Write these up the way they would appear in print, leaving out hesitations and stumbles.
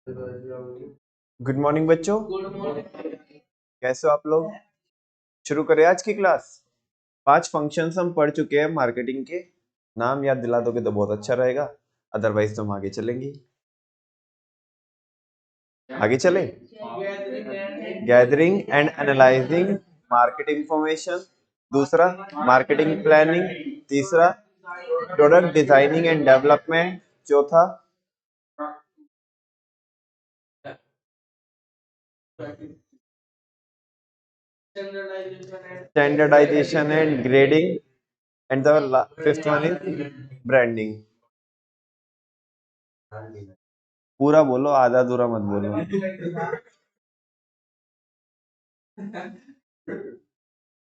Good morning बच्चों, कैसे हो आप लोग। शुरू करें आज की क्लास। 5 फंक्शंस हम पढ़ चुके हैं मार्केटिंग के। नाम याद दिला दोगे तो बहुत अच्छा रहेगा, अदरवाइज तो हम आगे चलेंगे। आगे चले। Gathering and analysing market information, दूसरा मार्केटिंग प्लानिंग, तीसरा प्रोडक्ट डिजाइनिंग एंड डेवलपमेंट, चौथा standardisation and grading, and the fifth one is branding. पूरा बोलो, आधा अधूरा मत बोलो।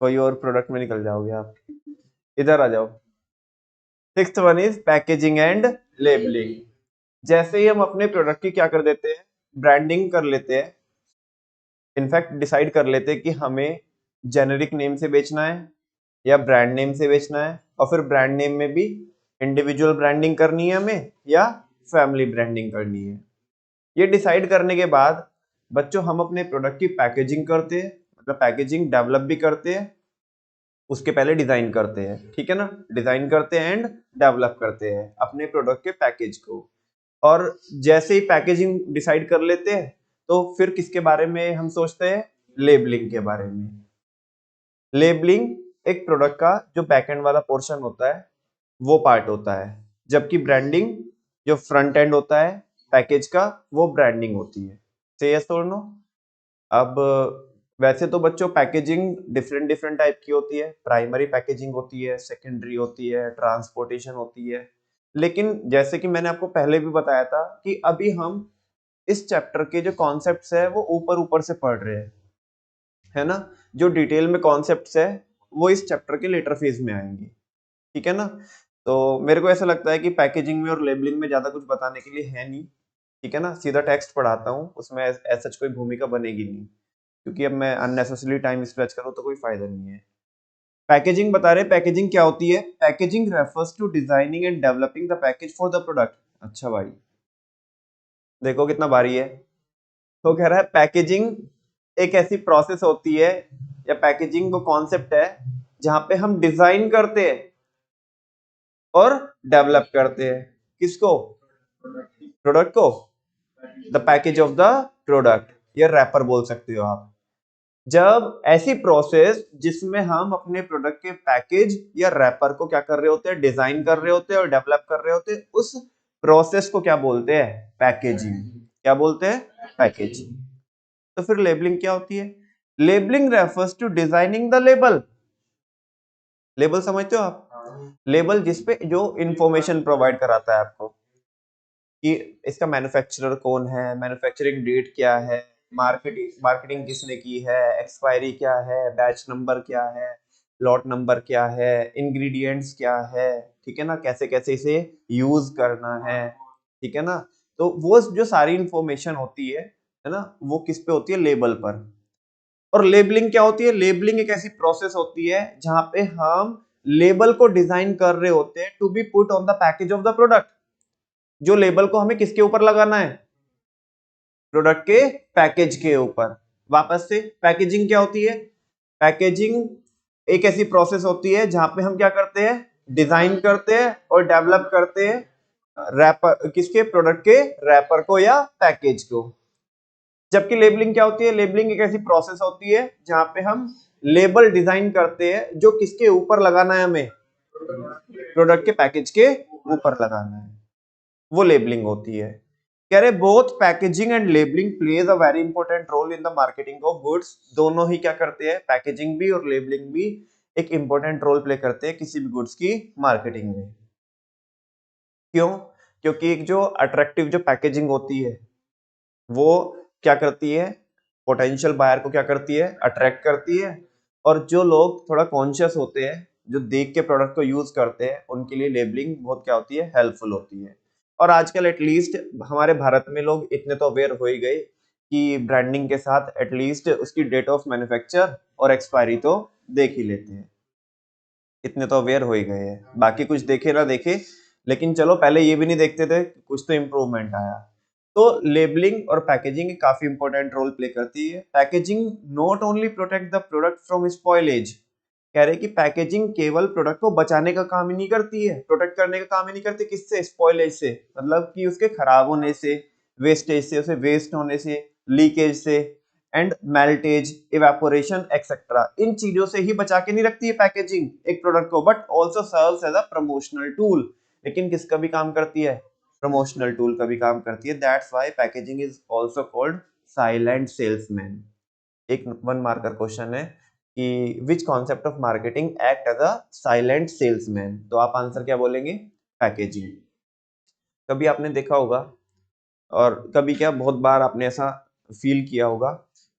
कोई और प्रोडक्ट में निकल जाओगे आप। इधर आ जाओ। Sixth one is packaging and labelling. जैसे ही हम अपने प्रोडक्ट की क्या कर देते हैं, ब्रांडिंग कर लेते हैं। इनफैक्ट डिसाइड कर लेते हैं कि हमें जेनेरिक नेम से बेचना है या ब्रांड नेम से बेचना है, और फिर ब्रांड नेम में भी इंडिविजुअल ब्रांडिंग करनी है हमें या फैमिली ब्रांडिंग करनी है। ये डिसाइड करने के बाद बच्चों हम अपने प्रोडक्ट की पैकेजिंग करते हैं, मतलब पैकेजिंग डेवलप भी करते हैं, उसके पहले डिजाइन करते हैं, ठीक है ना। डिजाइन करते हैं एंड डेवलप करते हैं अपने प्रोडक्ट के पैकेज को। और जैसे ही पैकेजिंग डिसाइड कर लेते हैं तो फिर किसके बारे में हम सोचते हैं, लेबलिंग के बारे में। लेबलिंग एक प्रोडक्ट का जो बैक एंड वाला पोर्शन होता है वो पार्ट होता है, जबकि ब्रांडिंग जो फ्रंट एंड होता है पैकेज का वो ब्रांडिंग होती है। से यस और नो। अब वैसे तो बच्चों पैकेजिंग डिफरेंट डिफरेंट टाइप की होती है। प्राइमरी पैकेजिंग होती है, सेकेंडरी होती है, ट्रांसपोर्टेशन होती है। लेकिन जैसे कि मैंने आपको पहले भी बताया था कि अभी हम इस चैप्टर के जो कॉन्सेप्ट्स है वो ऊपर ऊपर से पढ़ रहे हैं, है ना। जो डिटेल में कॉन्सेप्ट्स है वो इस चैप्टर के लेटर फेज में आएंगे, ठीक है ना। तो मेरे को ऐसा लगता है कि पैकेजिंग में और लेबलिंग में ज्यादा कुछ बताने के लिए है नहीं, ठीक है ना। सीधा टेक्स्ट पढ़ाता हूँ, उसमें ऐसा कोई भूमिका बनेगी नहीं, क्योंकि अब मैं अननेसेसरी टाइम स्ट्रेच करूँ तो कोई फायदा नहीं है। पैकेजिंग बता रहे, पैकेजिंग क्या होती है। Packaging refers to designing and developing the package for the product. अच्छा भाई, देखो कितना भारी है। तो कह रहा है पैकेजिंग एक ऐसी प्रोसेस होती है, या पैकेजिंग वो कॉन्सेप्ट है जहां पे हम डिजाइन करते हैं और डेवलप करते हैं। किसको, प्रोडक्ट को। The package of the product, ये रैपर बोल सकते हो आप। जब ऐसी प्रोसेस जिसमें हम अपने प्रोडक्ट के पैकेज या रैपर को क्या कर रहे होते हैं, डिजाइन कर रहे होते हैं और डेवलप कर रहे होते हैं, उस प्रोसेस को क्या बोलते हैं, पैकेजिंग। क्या बोलते हैं, पैकेजिंग। तो फिर लेबलिंग क्या होती है। Labelling refers to designing the label. Label समझते हो आप, लेबल जिसपे जो इंफॉर्मेशन प्रोवाइड कराता है आपको कि इसका मैन्युफैक्चरर कौन है, मैन्युफैक्चरिंग डेट क्या है, मार्केटिंग मार्केटिंग किसने की है, एक्सपायरी क्या है, बैच नंबर क्या है, लॉट नंबर क्या है, इंग्रेडिएंट्स क्या है, ठीक है ना, कैसे कैसे इसे यूज करना है, ठीक है ना। तो वो जो सारी इंफॉर्मेशन होती है ना, वो किस पे होती है, लेबल पर। और लेबलिंग क्या होती है, लेबलिंग एक ऐसी प्रोसेस होती है जहां पे हम लेबल को डिजाइन कर रहे होते हैं to be put on the package of the product. जो लेबल को हमें किसके ऊपर लगाना है, प्रोडक्ट के पैकेज के ऊपर। वापस से पैकेजिंग क्या होती है, पैकेजिंग एक ऐसी प्रोसेस होती है जहां पे हम क्या करते हैं, डिजाइन करते हैं और डेवलप करते हैं रैपर, किसके, प्रोडक्ट के रैपर को या पैकेज को। जबकि लेबलिंग क्या होती है, लेबलिंग एक ऐसी प्रोसेस होती है जहां पे हम लेबल डिजाइन करते हैं जो किसके ऊपर लगाना है, हमें प्रोडक्ट के पैकेज के ऊपर लगाना है, वो लेबलिंग होती है। कह रहे both packaging and labelling plays a very important role in the marketing of goods. दोनों ही क्या करते हैं, पैकेजिंग भी और लेबलिंग भी एक इंपॉर्टेंट रोल प्ले करते हैं किसी भी गुड्स की मार्केटिंग में। क्यों, क्योंकि एक जो अट्रैक्टिव जो पैकेजिंग होती है वो क्या करती है, पोटेंशियल बायर को क्या करती है, अट्रैक्ट करती है। और जो लोग थोड़ा कॉन्शियस होते हैं, जो देख के प्रोडक्ट को यूज करते हैं, उनके लिए लेबलिंग बहुत क्या होती है, हेल्पफुल होती है। और आजकल एटलीस्ट हमारे भारत में लोग इतने तो अवेयर हो ही गए कि ब्रांडिंग के साथ एटलीस्ट उसकी डेट ऑफ मैन्युफैक्चर और एक्सपायरी तो देख ही लेते हैं। इतने तो अवेयर हो ही गए हैं, बाकी कुछ देखे ना देखे, लेकिन चलो पहले ये भी नहीं देखते थे, कुछ तो इम्प्रूवमेंट आया। तो लेबलिंग और पैकेजिंग काफी इंपॉर्टेंट रोल प्ले करती है। Packaging not only protect the product from spoilage, कह रहे कि पैकेजिंग केवल प्रोडक्ट को बचाने का काम ही नहीं करती है, प्रोटेक्ट करने का काम ही नहीं करती, किससे? स्पॉइलेज से, मतलब कि उसके खराब होने से, वेस्टेज से, उसे वेस्ट होने से, लीकेज से, एंड मेल्टेज, इवेपोरेशन एक्सेट्रा, इन चीजों से ही बचा के नहीं रखती है पैकेजिंग एक प्रोडक्ट को, but also serves as a promotional tool. लेकिन किसका भी काम करती है? प्रमोशनल टूल का भी काम करती है। That's why packaging is also called silent salesman. एक 1 मार्कर क्वेश्चन है कि which concept of marketing act as a silent salesman, तो आप आंसर क्या बोलेंगे? पैकेजिंग। कभी आपने देखा होगा और कभी क्या बहुत बार आपने ऐसा फील किया होगा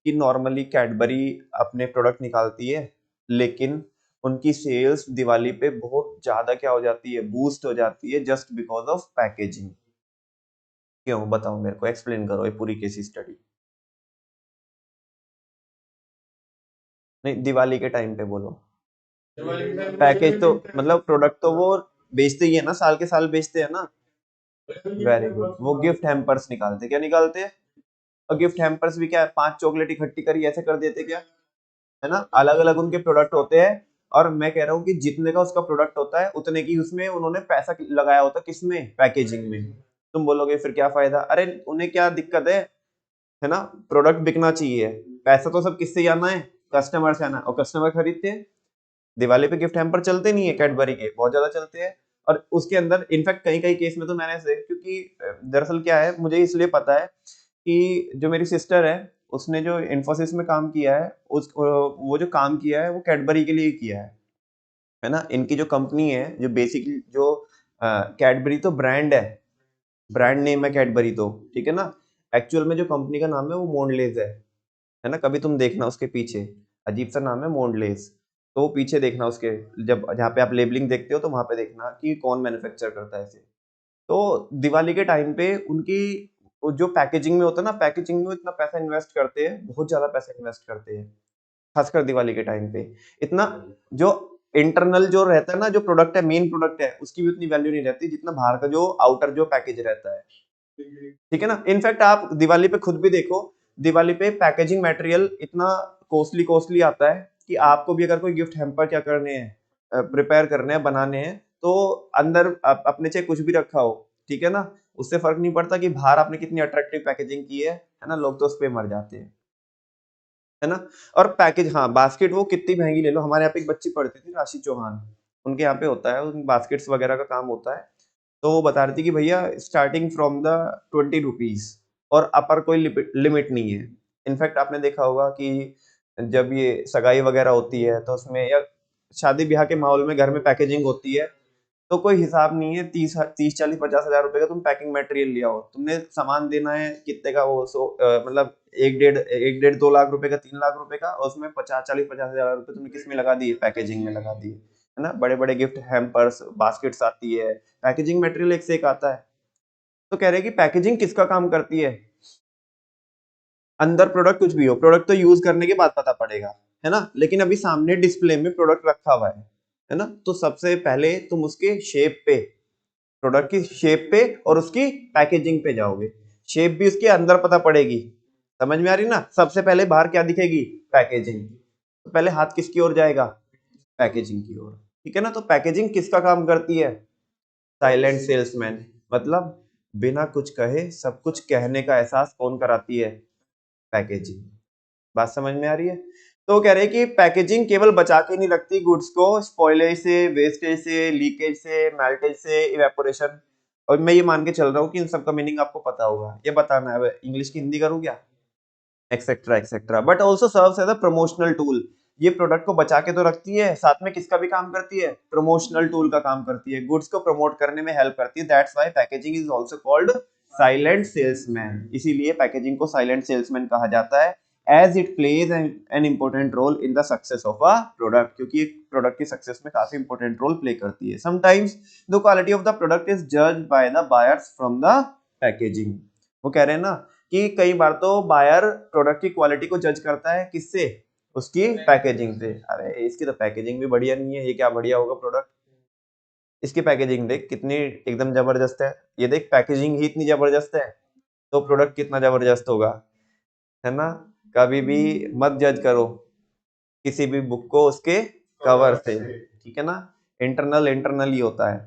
कि नॉर्मली कैडबरी अपने प्रोडक्ट निकालती है, लेकिन उनकी सेल्स दिवाली पे बहुत ज्यादा क्या हो जाती है? बूस्ट हो जाती है, जस्ट बिकॉज ऑफ पैकेजिंग। क्यों? बताओ मेरे को, एक्सप्लेन करो ये पूरी केस स्टडी। नहीं, दिवाली के टाइम पे बोलो। पैकेज तो मतलब प्रोडक्ट तो वो बेचते ही है ना, साल के साल बेचते हैं ना। Very good. वो गिफ्ट हैम्पर्स निकालते, क्या निकालते हैं? और गिफ्ट हैम्पर्स भी क्या है? 5 चॉकलेट इकट्ठी करी ऐसे कर देते क्या, है ना? अलग अलग उनके प्रोडक्ट होते हैं, और मैं कह रहा हूँ कि जितने का उसका प्रोडक्ट होता है उतने की उसमें उन्होंने पैसा लगाया होता है, किसमें? पैकेजिंग में। तुम बोलोगे फिर क्या फायदा? अरे उन्हें क्या दिक्कत है ना? प्रोडक्ट बिकना चाहिए, पैसा तो सब किससे ही आना है? कस्टमर से आना, और कस्टमर खरीदते हैं। दिवाली पे गिफ्ट हैम्पर चलते नहीं है कैडबरी के, बहुत ज्यादा चलते हैं। और उसके अंदर इनफैक्ट कई कई केस में तो मैंने ऐसे, क्योंकि दरअसल क्या है, मुझे इसलिए पता है कि जो मेरी सिस्टर है उसने जो इन्फोसिस में काम किया है, उस वो जो काम किया है वो कैडबरी के लिए किया है ना? इनकी जो कंपनी है, जो बेसिकली जो कैडबरी तो ब्रांड है, ब्रांड नेम है कैडबरी तो, ठीक है ना? एक्चुअल में जो कंपनी का नाम है वो मोंडलेज है ना? कभी तुम देखना उसके पीछे, अजीब सा नाम है मोंडलेस। तो पीछे देखना उसके, जब जहाँ पे आप लेबलिंग देखते हो तो वहां पे देखना कि कौन मैन्युफैक्चर करता है इसे। तो दिवाली के टाइम पे उनकी वो जो पैकेजिंग में होता है ना, पैकेजिंग में इतना पैसा इन्वेस्ट करते हैं, बहुत ज्यादा पैसा इन्वेस्ट करते हैं, खासकर दिवाली के टाइम पे। इतना जो इंटरनल जो रहता है ना, जो प्रोडक्ट है, मेन प्रोडक्ट है, उसकी भी उतनी वैल्यू नहीं रहती जितना बाहर का जो आउटर जो पैकेज रहता है, ठीक है ना? इनफैक्ट आप दिवाली पे खुद भी देखो, दिवाली पे पैकेजिंग मटेरियल इतना कॉस्टली कॉस्टली आता है कि आपको भी अगर कोई गिफ्ट हैम्पर क्या करने हैं, प्रिपेयर करने हैं, बनाने हैं, तो अंदर अपने चाहे कुछ भी रखा हो, ठीक है ना, उससे फर्क नहीं पड़ता कि बाहर आपने कितनी अट्रैक्टिव पैकेजिंग की है ना? लोग तो उस पे मर जाते हैं, है ना? और पैकेज, हाँ, बास्केट वो कितनी महंगी ले लो, हमारे यहाँ पे एक बच्ची पढ़ती थी, राशि चौहान, उनके यहाँ पे होता है, उन बास्केट्स वगैरह का काम होता है। तो वो बता रही थी कि भैया स्टार्टिंग फ्रॉम द 20 रुपीज, और अपर कोई लिमिट नहीं है। इनफैक्ट आपने देखा होगा कि जब ये सगाई वगैरह होती है तो उसमें, या शादी ब्याह के माहौल में घर में पैकेजिंग होती है, तो कोई हिसाब नहीं है, 30 40 50 हजार रुपए का तुम पैकिंग मटेरियल लिया हो, तुमने सामान देना है कितने का? वो मतलब 1 1.5 2 लाख रुपए का, 3 लाख रुपए का, और उसमें 50 40 50 हजार रुपए तुमने किस में लगा दिए? पैकेजिंग में लगा दिए, है ना? बड़े बड़े गिफ्ट हैम्पर्स, बास्केट्स आती है, पैकेजिंग मटेरियल एक से एक आता है। तो कह रहे हैं कि पैकेजिंग किसका काम करती है? अंदर प्रोडक्ट कुछ भी हो, प्रोडक्ट तो यूज करने के बाद पता पड़ेगा, है ना? लेकिन अभी सामने डिस्प्ले में प्रोडक्ट रखा हुआ है ना? तो सबसे पहले तुम उसके शेप पे, प्रोडक्ट की शेप पे और उसकी पैकेजिंग पे जाओगे। शेप भी उसके अंदर पता पड़ेगी, समझ में आ रही ना? सबसे पहले बाहर क्या दिखेगी? पैकेजिंग। तो पहले हाथ किसकी ओर जाएगा? पैकेजिंग की ओर, ठीक है ना? तो पैकेजिंग किसका काम करती है? साइलेंट सेल्समैन, मतलब बिना कुछ कहे सब कुछ कहने का एहसास कौन कराती है? पैकेजिंग। बात समझ में आ रही है? तो कह रहे हैं कि पैकेजिंग केवल बचा के नहीं रखती गुड्स को स्पॉइलेज से, वेस्टेज से, लीकेज से, मेल्टेज से, इवेपोरेशन। और मैं ये मान के चल रहा हूँ कि इन सब का मीनिंग आपको पता होगा, ये बताना है। इंग्लिश की हिंदी करूँ क्या? Etcetera etcetera, but also serves as a promotional tool. ये प्रोडक्ट को बचा के तो रखती है, साथ में किसका भी काम करती है? प्रमोशनल टूल का काम करती है, गुड्स को प्रमोट करने में हेल्प करती है। That's why packaging is also called silent salesman. इसीलिए पैकेजिंग को साइलेंट सेल्समैन कहा जाता है, as it plays an important role in the success of a product, क्योंकि एक प्रोडक्ट की सक्सेस में काफी इंपॉर्टेंट रोल प्ले करती है। Sometimes the quality of the product is judged by the buyers from the packaging. वो कह रहे हैं ना कि कई बार तो बायर प्रोडक्ट की क्वालिटी को जज करता है, किससे? उसकी पैकेजिंग से। अरे इसकी तो पैकेजिंग भी बढ़िया नहीं है, ये क्या बढ़िया होगा प्रोडक्ट? इसकी पैकेजिंग देख कितनी एकदम जबरदस्त है, ये देख पैकेजिंग ही इतनी जबरदस्त है, तो प्रोडक्ट कितना जबरदस्त होगा, है ना। कभी भी मत जज करो किसी भी बुक को उसके कवर से, ठीक है ना। इंटरनल इंटरनल ही होता है।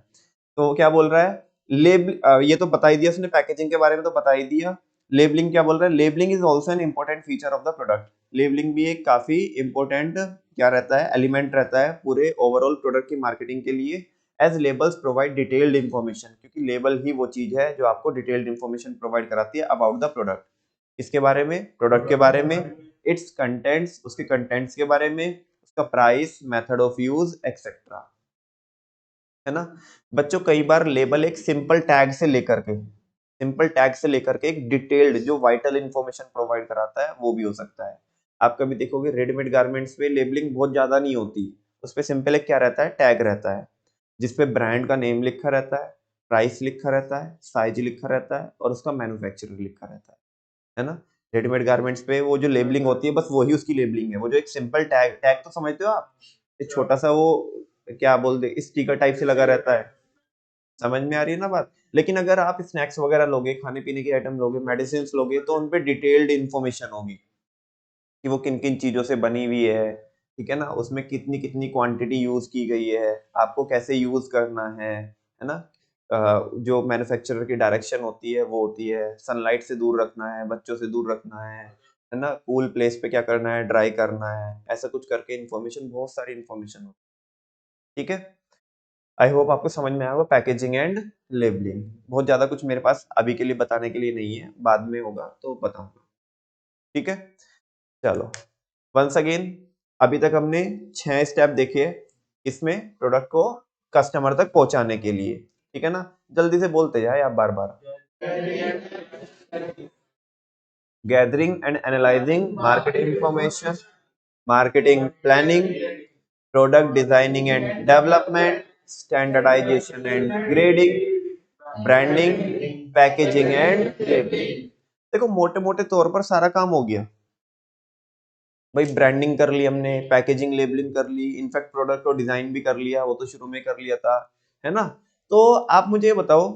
तो क्या बोल रहा है, लेबल, ये तो बता ही दिया उसने, पैकेजिंग के बारे में तो बता ही दिया। लेबलिंग क्या बोल रहा है, labelling is also an important feature of the product. Labelling भी एक काफी इंपॉर्टेंट क्या रहता है, एलिमेंट रहता है पूरे ओवरऑल प्रोडक्ट की मार्केटिंग के लिए। As labels provide detailed information, क्योंकि लेबल ही वो चीज है जो आपको डिटेल्ड इन्फॉर्मेशन प्रोवाइड कराती है अबाउट द प्रोडक्ट। इसके बारे में, प्रोडक्ट के बारे में, इट्स कंटेंट्स, उसके कंटेंट्स के बारे में, उसका price, method of use etcetera, है ना। बच्चों कई बार लेबल एक सिंपल टैग से लेकर के, सिंपल टैग से लेकर के एक डिटेल्ड जो वाइटल इंफॉर्मेशन प्रोवाइड कराता है वो भी हो सकता है। आप कभी देखोगे रेडीमेड गारमेंट्स पे लेबलिंग बहुत ज्यादा नहीं होती, उस पे सिंपल एक क्या रहता है, टैग रहता है, जिसपे ब्रांड का नेम लिखा रहता है, प्राइस लिखा रहता है, साइज लिखा रहता है और उसका मैन्युफैक्चरर लिखा रहता है ना। रेडीमेड गारमेंट्स पे वो जो लेबलिंग होती है बस वही उसकी लेबलिंग है, वो जो एक सिंपल टैग, टैग तो समझते हो आप, एक छोटा सा वो क्या बोल दे स्टिकर टाइप से लगा रहता है, समझ में आ रही है ना बात। लेकिन अगर आप स्नैक्स वगैरह लोगे, खाने पीने के आइटम लोगे, मेडिसिन लोगे, तो उनपे डिटेल्ड इन्फॉर्मेशन होगी कि वो किन किन चीजों से बनी हुई है, ठीक है ना, उसमें कितनी कितनी क्वांटिटी यूज की गई है, आपको कैसे यूज करना है ना। जो मैन्युफैक्चरर की डायरेक्शन होती है वो होती है सनलाइट से दूर रखना है, बच्चों से दूर रखना है ना, कूल प्लेस पे क्या करना है, ड्राई करना है, ऐसा कुछ करके इन्फॉर्मेशन, बहुत सारी इन्फॉर्मेशन होती है, ठीक है। आई होप आपको समझ में आया होगा पैकेजिंग एंड लेबलिंग। बहुत ज्यादा कुछ मेरे पास अभी के लिए बताने के लिए नहीं है, बाद में होगा तो बताऊंगा, ठीक है। चलो वंस अगेन, अभी तक हमने 6 स्टेप देखे इसमें प्रोडक्ट को कस्टमर तक पहुंचाने के लिए, ठीक है ना। जल्दी से बोलते जाए आप बार बार। Gathering and analysing market information, marketing planning, product designing and development, standardization and grading, branding, packaging and labeling। देखो मोटे मोटे तौर पर सारा काम हो गया भाई, ब्रांडिंग कर ली हमने, पैकेजिंग लेबलिंग कर ली, इनफैक्ट प्रोडक्ट को डिजाइन भी कर लिया, वो तो शुरू में कर लिया था, है ना। तो आप मुझे ये बताओ,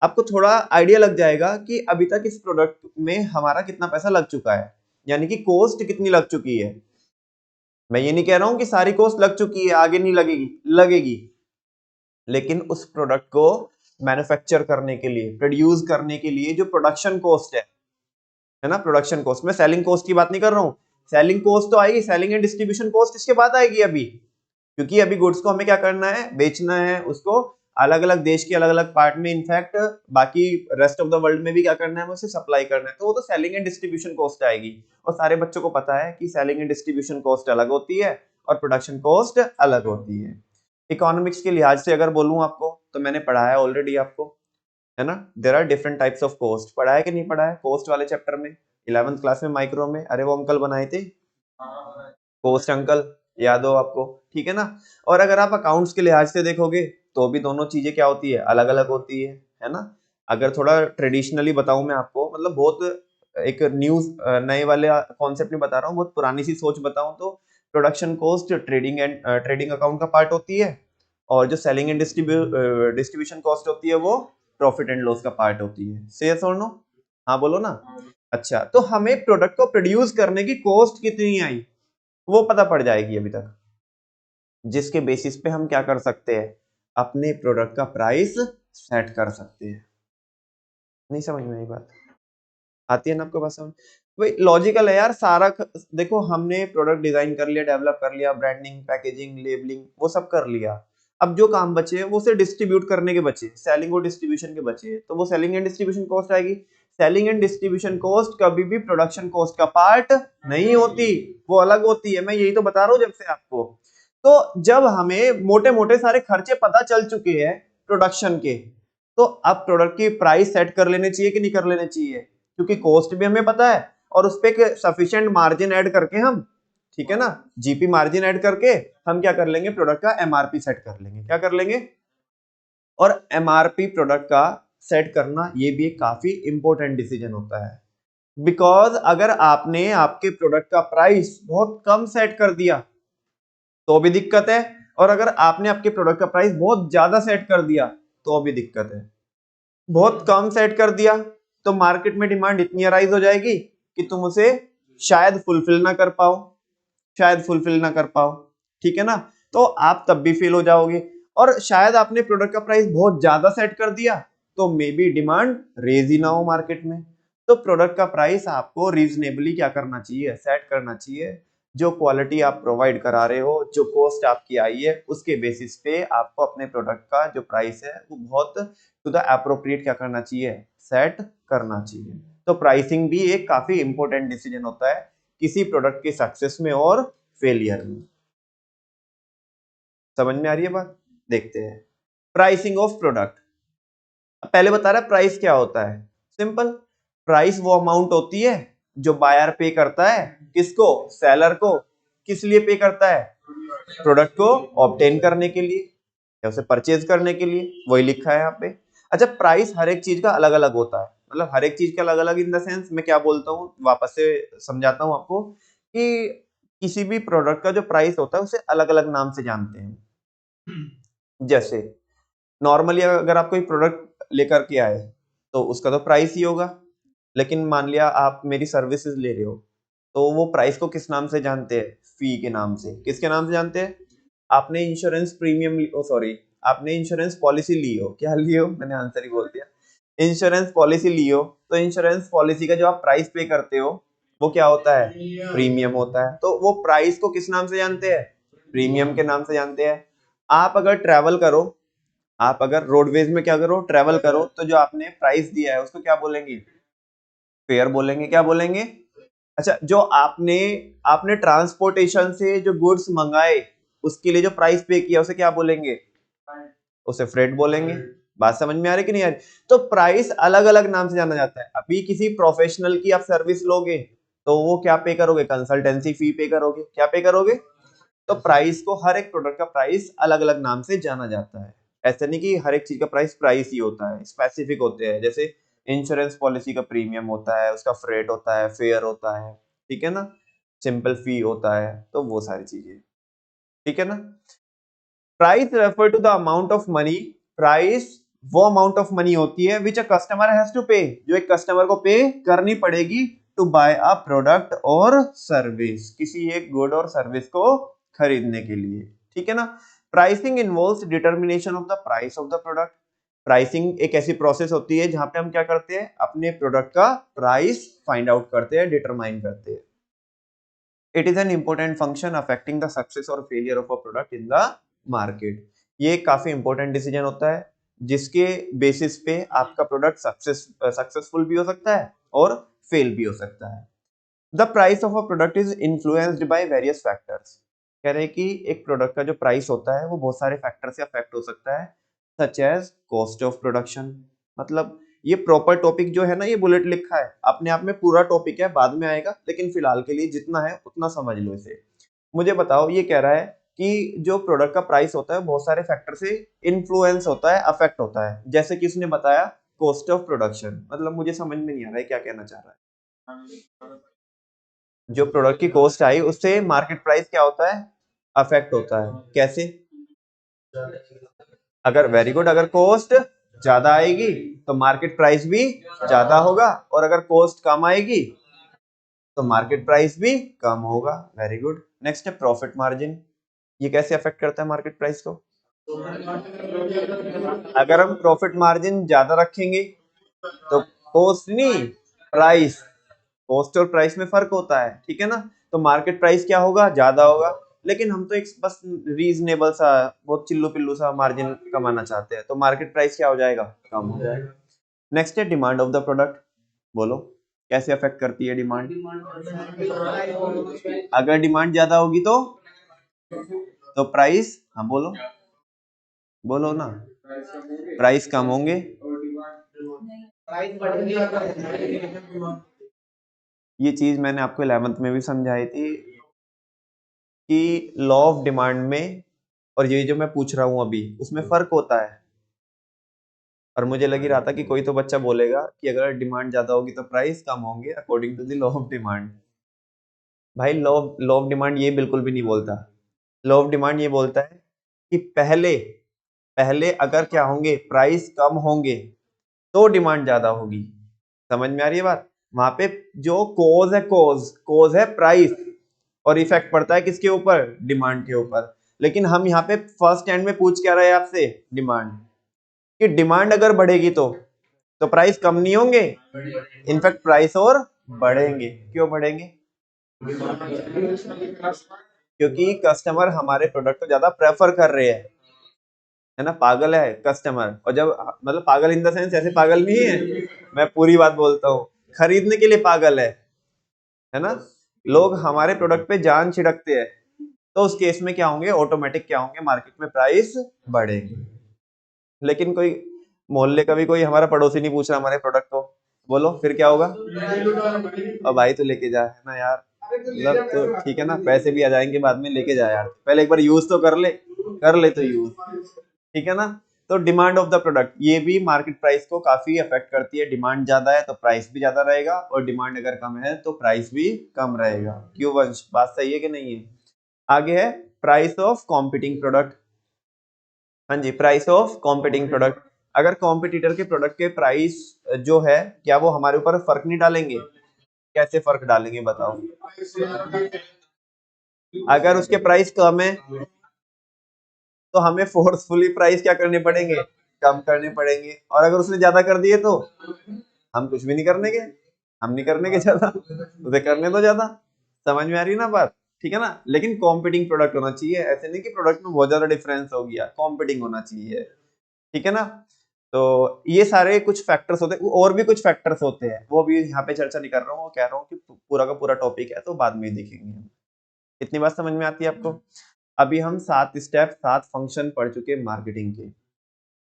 आपको थोड़ा आइडिया लग जाएगा कि अभी तक इस प्रोडक्ट में हमारा कितना पैसा लग चुका है, यानी कि कॉस्ट कितनी लग चुकी है। मैं ये नहीं कह रहा हूं कि सारी कॉस्ट लग चुकी है, आगे नहीं लगेगी, लगेगी, लेकिन उस प्रोडक्ट को मैन्युफैक्चर करने के लिए, प्रोड्यूस करने के लिए जो प्रोडक्शन कॉस्ट है ना, प्रोडक्शन कॉस्ट, मैं सेलिंग कॉस्ट की बात नहीं कर रहा हूं। सेलिंग कॉस्ट तो आएगी, सेलिंग एंड डिस्ट्रीब्यूशन कॉस्ट इसके बाद आएगी अभी, क्योंकि अभी गुड्स को हमें क्या करना है, बेचना है उसको अलग अलग देश के अलग अलग पार्ट में, इनफैक्ट बाकी रेस्ट ऑफ द वर्ल्ड में भी क्या करना है, उसे सप्लाई करना है, तो वो तो सेलिंग एंड डिस्ट्रीब्यूशन कॉस्ट आएगी। और सारे बच्चों को पता है कि सेलिंग एंड डिस्ट्रीब्यूशन कॉस्ट अलग होती है और प्रोडक्शन कॉस्ट अलग होती है। इकोनॉमिक्स के लिहाज से अगर बोलूं आपको, तो मैंने पढ़ाया ऑलरेडी आपको, है ना। There are different types of cost, पढ़ा है कि नहीं पढ़ा है कॉस्ट वाले चैप्टर में, 11th क्लास में माइक्रो में, अरे वो अंकल बनाए थे कॉस्ट अंकल, याद हो आपको, ठीक है ना। और अगर आप अकाउंट्स के लिहाज से देखोगे तो भी दोनों चीजें क्या होती है, अलग अलग होती है ना। अगर थोड़ा ट्रेडिशनली बताऊं मैं आपको, मतलब बहुत एक न्यूज नए वाले कॉन्सेप्ट में बता रहा हूँ, बहुत पुरानी सी सोच बताऊं तो प्रोडक्शन कॉस्ट ट्रेडिंग अकाउंट का पार्ट होती है, और जो सेलिंग एंड डिस्ट्रीब्यूशन कॉस्ट होती है वो प्रॉफिट एंड लॉस का पार्ट होती है। से और नो, हाँ बोलो ना। अच्छा, तो हमें प्रोडक्ट को प्रोड्यूस करने की कॉस्ट कितनी आई वो पता पड़ जाएगी अभी तक, जिसके बेसिस पे हम क्या कर सकते हैं, अपने प्रोडक्ट का प्राइस सेट कर सकते हैं। नहीं समझ में आई बात, आती है ना आपको बात समझ। भाई लॉजिकल है यार सारा देखो हमने प्रोडक्ट डिजाइन कर लिया, डेवलप कर लिया, ब्रांडिंग, पैकेजिंग, लेबलिंग वो सब कर लिया। अब जो काम बचे वो उसे डिस्ट्रीब्यूट करने के बचे, सेलिंग और डिस्ट्रीब्यूशन के बचे, तो वो सेलिंग एंड डिस्ट्रीब्यूशन कॉस्ट आएगी। सेलिंग एंड डिस्ट्रीब्यूशन कॉस्ट कभी भी प्रोडक्शन कॉस्ट का पार्ट नहीं होती, वो अलग होती है, मैं यही तो बता रहा हूं जब से आपको। तो जब हमें मोटे मोटे सारे खर्चे पता चल चुके हैं प्रोडक्शन के, तो अब प्रोडक्ट की प्राइस सेट कर लेने चाहिए कि नहीं कर लेने चाहिए, क्योंकि कॉस्ट भी हमें पता है और उस पर सफिशिएंट मार्जिन ऐड करके हम, ठीक है ना, जीपी मार्जिन ऐड करके हम क्या कर लेंगे, प्रोडक्ट का एमआरपी सेट कर लेंगे, क्या कर लेंगे। और एमआरपी प्रोडक्ट का सेट करना ये भी एक काफी इंपॉर्टेंट डिसीजन होता है, बिकॉज अगर आपने आपके प्रोडक्ट का प्राइस बहुत कम सेट कर दिया तो भी दिक्कत है, और अगर आपने आपके प्रोडक्ट का प्राइस बहुत ज्यादा सेट कर दिया तो भी दिक्कत है। बहुत कम सेट कर दिया तो मार्केट में डिमांड इतनी अराइज हो जाएगी कि तुम उसे शायद फुलफिल ना कर पाओ, ठीक है ना। तो आप तब भी फेल हो जाओगे। और शायद आपने प्रोडक्ट का प्राइस बहुत ज्यादा सेट कर दिया तो मे बी डिमांड रेज ही ना हो मार्केट में। तो प्रोडक्ट का प्राइस आपको रीजनेबली क्या करना चाहिए, सेट करना चाहिए। जो क्वालिटी आप प्रोवाइड करा रहे हो, जो कॉस्ट आपकी आई है, उसके बेसिस पे आपको अपने प्रोडक्ट का जो प्राइस है वो बहुत टू द एप्रोप्रिएट क्या करना चाहिए, सेट करना चाहिए। तो प्राइसिंग भी एक काफी इंपॉर्टेंट डिसीजन होता है किसी प्रोडक्ट के सक्सेस में और फेलियर में। समझ में आ रही है बात? देखते हैं प्राइसिंग ऑफ प्रोडक्ट। पहले बता रहा है प्राइस क्या होता है। सिंपल, प्राइस वो अमाउंट होती है जो बायर पे करता है, किसको, सेलर को। किस लिए पे करता है, प्रोडक्ट को ऑब्टेन करने के लिए या उसे परचेज करने के लिए, वही लिखा है यहाँ पे। अच्छा, प्राइस हर एक चीज का अलग अलग होता है, मतलब हर एक चीज का अलग अलग इन द सेंस मैं क्या बोलता हूँ, वापस से समझाता हूँ आपको कि किसी भी प्रोडक्ट का जो प्राइस होता है उसे अलग अलग नाम से जानते हैं। जैसे नॉर्मली अगर आप कोई प्रोडक्ट लेकर के आए तो उसका तो प्राइस ही होगा, लेकिन मान लिया आप मेरी सर्विसेज ले रहे हो तो वो प्राइस को किस नाम से जानते हैं, फी के नाम से। किसके नाम से जानते हैं, आपने इंश्योरेंस प्रीमियम, सॉरी आपने इंश्योरेंस पॉलिसी ली हो, क्या ली हो, मैंने आंसर ही बोल दिया, इंश्योरेंस पॉलिसी ली हो, तो इंश्योरेंस पॉलिसी का जो आप प्राइस पे करते हो वो क्या होता है, प्रीमियम होता है। तो वो प्राइस को किस नाम से जानते हैं, प्रीमियम के नाम से जानते हैं। आप अगर ट्रैवल करो, आप अगर रोडवेज में क्या करो, ट्रैवल करो, तो जो आपने प्राइस दिया है उसको क्या बोलेंगे, फेयर बोलेंगे, क्या बोलेंगे। अच्छा, जो आपने आपने ट्रांसपोर्टेशन से जो गुड्स मंगाए उसके लिए जो प्राइस पे किया उसे क्या बोलेंगे, उसे फ्रेट बोलेंगे। बात समझ में आ रही कि नहीं आ रही? तो प्राइस अलग अलग नाम से जाना जाता है। अभी किसी प्रोफेशनल की आप सर्विस लोगे तो वो क्या पे करोगे, कंसल्टेंसी फी पे करोगे, क्या पे करोगे। तो प्राइस को, हर एक प्रोडक्ट का प्राइस अलग अलग नाम से जाना जाता है। ऐसा नहीं कि हर एक चीज का प्राइस प्राइस ही होता है, स्पेसिफिक होते हैं। जैसे इंश्योरेंस पॉलिसी का प्रीमियम होता है, उसका फ्रेट होता है, फेयर होता है, ठीक है ना, सिंपल फी होता है, तो वो सारी चीजें, ठीक है ना। Price refer to the amount of money, price वो अमाउंट ऑफ मनी होती है which a customer has to pay, जो एक कस्टमर को पे करनी पड़ेगी टू बाय अ प्रोडक्ट और सर्विस, किसी एक गुड और सर्विस को खरीदने के लिए, ठीक है ना। Pricing involves determination of the price of the product. Pricing एक ऐसी प्रोसेस होती है जहां पे हम क्या करते हैं, अपने प्रोडक्ट का प्राइस फाइंड आउट करते हैं, डिटरमाइन करते हैं। It is an important function affecting the success और failure of a product in the market. ये काफी इंपॉर्टेंट डिसीजन होता है जिसके बेसिस पे आपका प्रोडक्ट सक्सेसफुल भी हो सकता है और फेल भी हो सकता है। The price of a product is influenced by various factors. कह रहे हैं कि एक प्रोडक्ट का जो प्राइस होता है वो बहुत सारे फैक्टर से अफेक्ट हो सकता है, such as cost of production. मतलब ये प्रॉपर टॉपिक जो है ना, ये बुलेट लिखा है, अपने आप में पूरा टॉपिक है, बाद में आएगा, लेकिन फिलहाल के लिए जितना है उतना समझ लो इसे। मुझे बताओ, ये कह रहा है कि जो प्रोडक्ट का प्राइस होता है बहुत सारे फैक्टर से इन्फ्लुएंस होता है, अफेक्ट होता है। जैसे कि उसने बताया कॉस्ट ऑफ प्रोडक्शन, मतलब मुझे समझ में नहीं आ रहा है क्या कहना चाह रहा है। जो प्रोडक्ट की कॉस्ट आई उससे मार्केट प्राइस क्या होता है, अफेक्ट होता है। कैसे, अगर वेरी गुड, अगर कॉस्ट ज्यादा आएगी तो मार्केट प्राइस भी ज्यादा होगा, और अगर कॉस्ट कम आएगी तो मार्केट प्राइस भी कम होगा। Very good. नेक्स्ट है प्रॉफिट मार्जिन। ये कैसे अफेक्ट करता है मार्केट प्राइस को, अगर हम प्रॉफिट मार्जिन ज्यादा रखेंगे तो कॉस्ट नहीं, प्राइस, कॉस्ट और प्राइस में फर्क होता है, ठीक है ना। तो मार्केट प्राइस क्या होगा, ज्यादा होगा, लेकिन हम तो एक बस रीजनेबल सा, बहुत चिल्लू पिल्लू सा मार्जिन कमाना चाहते हैं, तो मार्केट प्राइस क्या हो जाएगा, कम हो जाएगा। नेक्स्ट है डिमांड ऑफ द प्रोडक्ट। बोलो कैसे अफेक्ट करती है डिमांड। अगर डिमांड ज्यादा होगी तो प्राइस, हाँ बोलो, बोलो ना, प्राइस कम होंगे। ये चीज मैंने आपको 11th में भी समझाई थी कि लॉ ऑफ डिमांड में और ये जो मैं पूछ रहा हूं अभी उसमें फर्क होता है। और मुझे लग ही रहा था कि कोई तो बच्चा बोलेगा कि अगर डिमांड ज्यादा होगी तो प्राइस कम होंगे according to the law of demand. भाई लॉ ऑफ डिमांड ये बिल्कुल भी नहीं बोलता। लॉ ऑफ डिमांड ये बोलता है कि पहले पहले अगर क्या होंगे, प्राइस कम होंगे तो डिमांड ज्यादा होगी, समझ में आ रही है बात? वहां पे जो कोज है, कोज है प्राइस, और इफेक्ट पड़ता है किसके ऊपर? डिमांड के ऊपर। लेकिन हम यहाँ पे फर्स्ट हैंड में पूछ क्या रहे हैं आपसे? डिमांड। कि डिमांड अगर बढ़ेगी तो प्राइस कम नहीं होंगे, इनफैक्ट प्राइस और बढ़ेंगे। क्यों बढ़ेंगे? क्योंकि कस्टमर हमारे प्रोडक्ट को ज्यादा प्रेफर कर रहे हैं, है ना? पागल है कस्टमर। और जब मतलब पागल इन द सेंस ऐसे पागल नहीं है, मैं पूरी बात बोलता हूँ, खरीदने के लिए पागल है ना? लोग हमारे प्रोडक्ट पे जान छिड़कते हैं, तो उस केस में क्या होंगे? ऑटोमेटिक क्या होंगे? मार्केट में प्राइस बढ़ेंगे। लेकिन कोई मोहल्ले का भी कोई हमारा पड़ोसी नहीं पूछ रहा हमारे प्रोडक्ट को, बोलो फिर क्या होगा? और भाई तो लेके जा, है ना यार? मतलब तो ठीक है ना, पैसे भी आ जाएंगे बाद में, लेके जा यार, पहले एक बार यूज तो कर ले तो यूज, ठीक है ना? तो डिमांड ऑफ द प्रोडक्ट ये भी मार्केट प्राइस को काफी अफेक्ट करती है। डिमांड ज्यादा है तो प्राइस भी ज्यादा रहेगा, और डिमांड अगर कम है तो प्राइस भी कम रहेगा। क्यों वंश, बात सही है कि नहीं है? आगे है प्राइस ऑफ कॉम्पिटिंग प्रोडक्ट। हाँ जी, प्राइस ऑफ कॉम्पिटिंग प्रोडक्ट। अगर कॉम्पिटिटर के प्रोडक्ट के प्राइस जो है, क्या वो हमारे ऊपर फर्क नहीं डालेंगे? कैसे फर्क डालेंगे बताओ? अगर उसके प्राइस कम है तो हमें फोर्सफुली प्राइस क्या करने पड़ेंगे? कम करने पड़ेंगे। और अगर उसने ज्यादा कर दिए तो हम कुछ भी नहीं करने के, हम नहीं करने के ज्यादा, उसे करने दो ज्यादा। समझ में आ रही है ना बात? ठीक है ना? लेकिन कॉम्पिटिंग प्रोडक्ट होना चाहिए, ऐसे नहीं कि प्रोडक्ट में बहुत ज्यादा डिफरेंस हो गया, कॉम्पिटिंग होना चाहिए, ठीक है ना? तो ये सारे कुछ फैक्टर्स होते हैं, और भी कुछ फैक्टर्स होते हैं, वो भी यहाँ पे चर्चा नहीं कर रहा हूँ, कह रहा हूँ कि पूरा का पूरा टॉपिक है तो बाद में ही देखेंगे। इतनी बात समझ में आती है आपको? अभी हम 7 स्टेप 7 फंक्शन पढ़ चुके हैं मार्केटिंग के,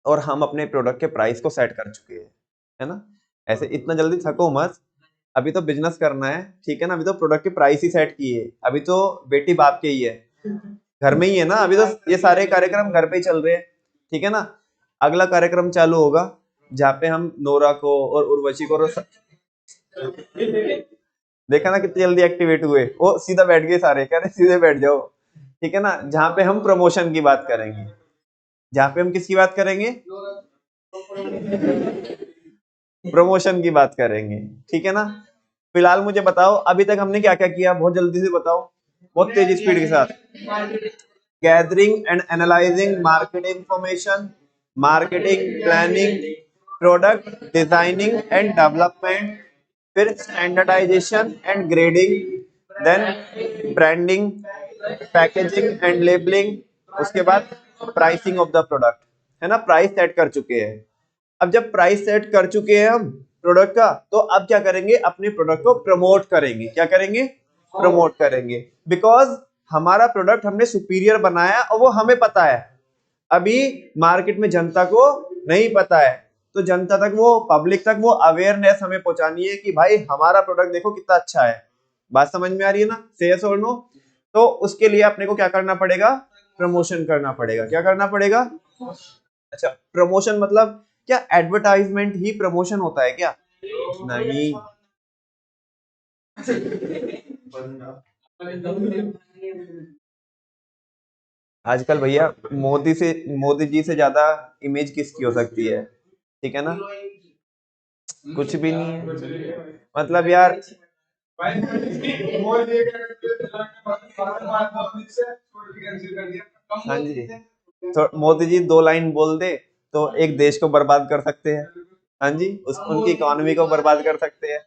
और हम अपने प्रोडक्ट के प्राइस को सेट कर चुके हैं, है ना? ऐसे इतना जल्दी थको मत, अभी तो बिजनेस करना है, ठीक है ना? अभी तो प्रोडक्ट की प्राइस ही सेट की है, अभी तो बेटी बाप के ही है, घर में ही है ना, अभी तो ये सारे कार्यक्रम घर पे ही चल रहे हैं, ठीक है ना? अगला कार्यक्रम चालू होगा जहाँ पे हम नोरा को और उर्वशी को देखा ना कितनी जल्दी एक्टिवेट हुए, वो सीधा बैठ गए सारे, कह रहे सीधे बैठ जाओ, ठीक है ना? जहाँ पे हम प्रमोशन की बात करेंगे, जहाँ पे हम किसकी बात करेंगे? प्रमोशन की बात करेंगे, ठीक है ना? फिलहाल मुझे बताओ अभी तक हमने क्या क्या किया, बहुत जल्दी से बताओ, बहुत तेज स्पीड के साथ। Gathering and analysing market information, marketing planning, product designing and development, फिर standardisation and grading, then branding, packaging and labelling, उसके बाद प्राइसिंग ऑफ द प्रोडक्ट, है ना? प्राइस सेट कर चुके हैं। अब जब प्राइस सेट कर चुके हैं हम प्रोडक्ट का, तो अब क्या करेंगे? अपने प्रोडक्ट को प्रमोट करेंगे। क्या करेंगे? प्रमोट करेंगे। बिकॉज हमारा प्रोडक्ट हमने सुपीरियर बनाया और वो हमें पता है, अभी मार्केट में जनता को नहीं पता है, तो जनता तक, वो पब्लिक तक वो अवेयरनेस हमें पहुंचानी है कि भाई हमारा प्रोडक्ट देखो कितना अच्छा है। बात समझ में आ रही है ना? से यस और नो? तो उसके लिए अपने को क्या करना पड़ेगा? प्रमोशन करना पड़ेगा। क्या करना पड़ेगा? अच्छा, प्रमोशन मतलब क्या एडवर्टाइजमेंट ही प्रमोशन होता है क्या? नहीं। आजकल भैया मोदी जी से ज्यादा इमेज किसकी हो सकती है? ठीक है ना? कुछ भी नहीं है, मतलब यार। हाँ जी, तो मोदी जी 2 लाइन बोल दे तो एक देश को बर्बाद कर सकते हैं। हाँ जी, उनकी इकोनॉमी को बर्बाद कर सकते हैं,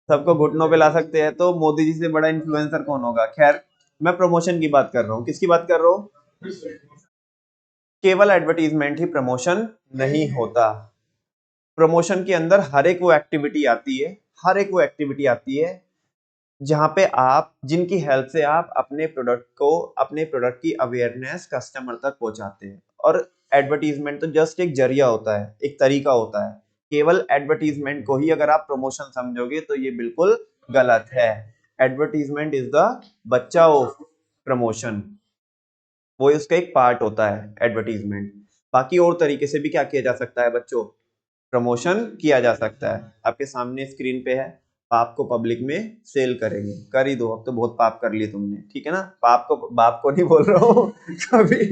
सबको घुटनों पे ला सकते हैं। तो मोदी जी से बड़ा इन्फ्लुएंसर कौन होगा? खैर, मैं प्रमोशन की बात कर रहा हूँ। किसकी बात कर रहा हूँ? केवल एडवर्टीजमेंट ही प्रमोशन नहीं होता। प्रमोशन के अंदर हर एक वो एक्टिविटी आती है, हर एक वो एक्टिविटी आती है जहां पे आप, जिनकी हेल्प से आप अपने प्रोडक्ट को, अपने प्रोडक्ट की अवेयरनेस कस्टमर तक पहुंचाते हैं। और एडवर्टीजमेंट तो जस्ट एक जरिया होता है, एक तरीका होता है। केवल एडवर्टीजमेंट को ही अगर आप प्रमोशन समझोगे तो ये बिल्कुल गलत है। एडवर्टीजमेंट इज द बच्चा ऑफ प्रमोशन, वो उसका एक पार्ट होता है एडवर्टीजमेंट। बाकी और तरीके से भी क्या किया जा सकता है बच्चों? प्रमोशन किया जा सकता है। आपके सामने स्क्रीन पे है, पाप को पब्लिक में सेल करेंगे, कर ही दो, अब तो बहुत पाप कर लिए तुमने, ठीक है ना? पाप को, बाप को नहीं बोल रहा हूँ कभी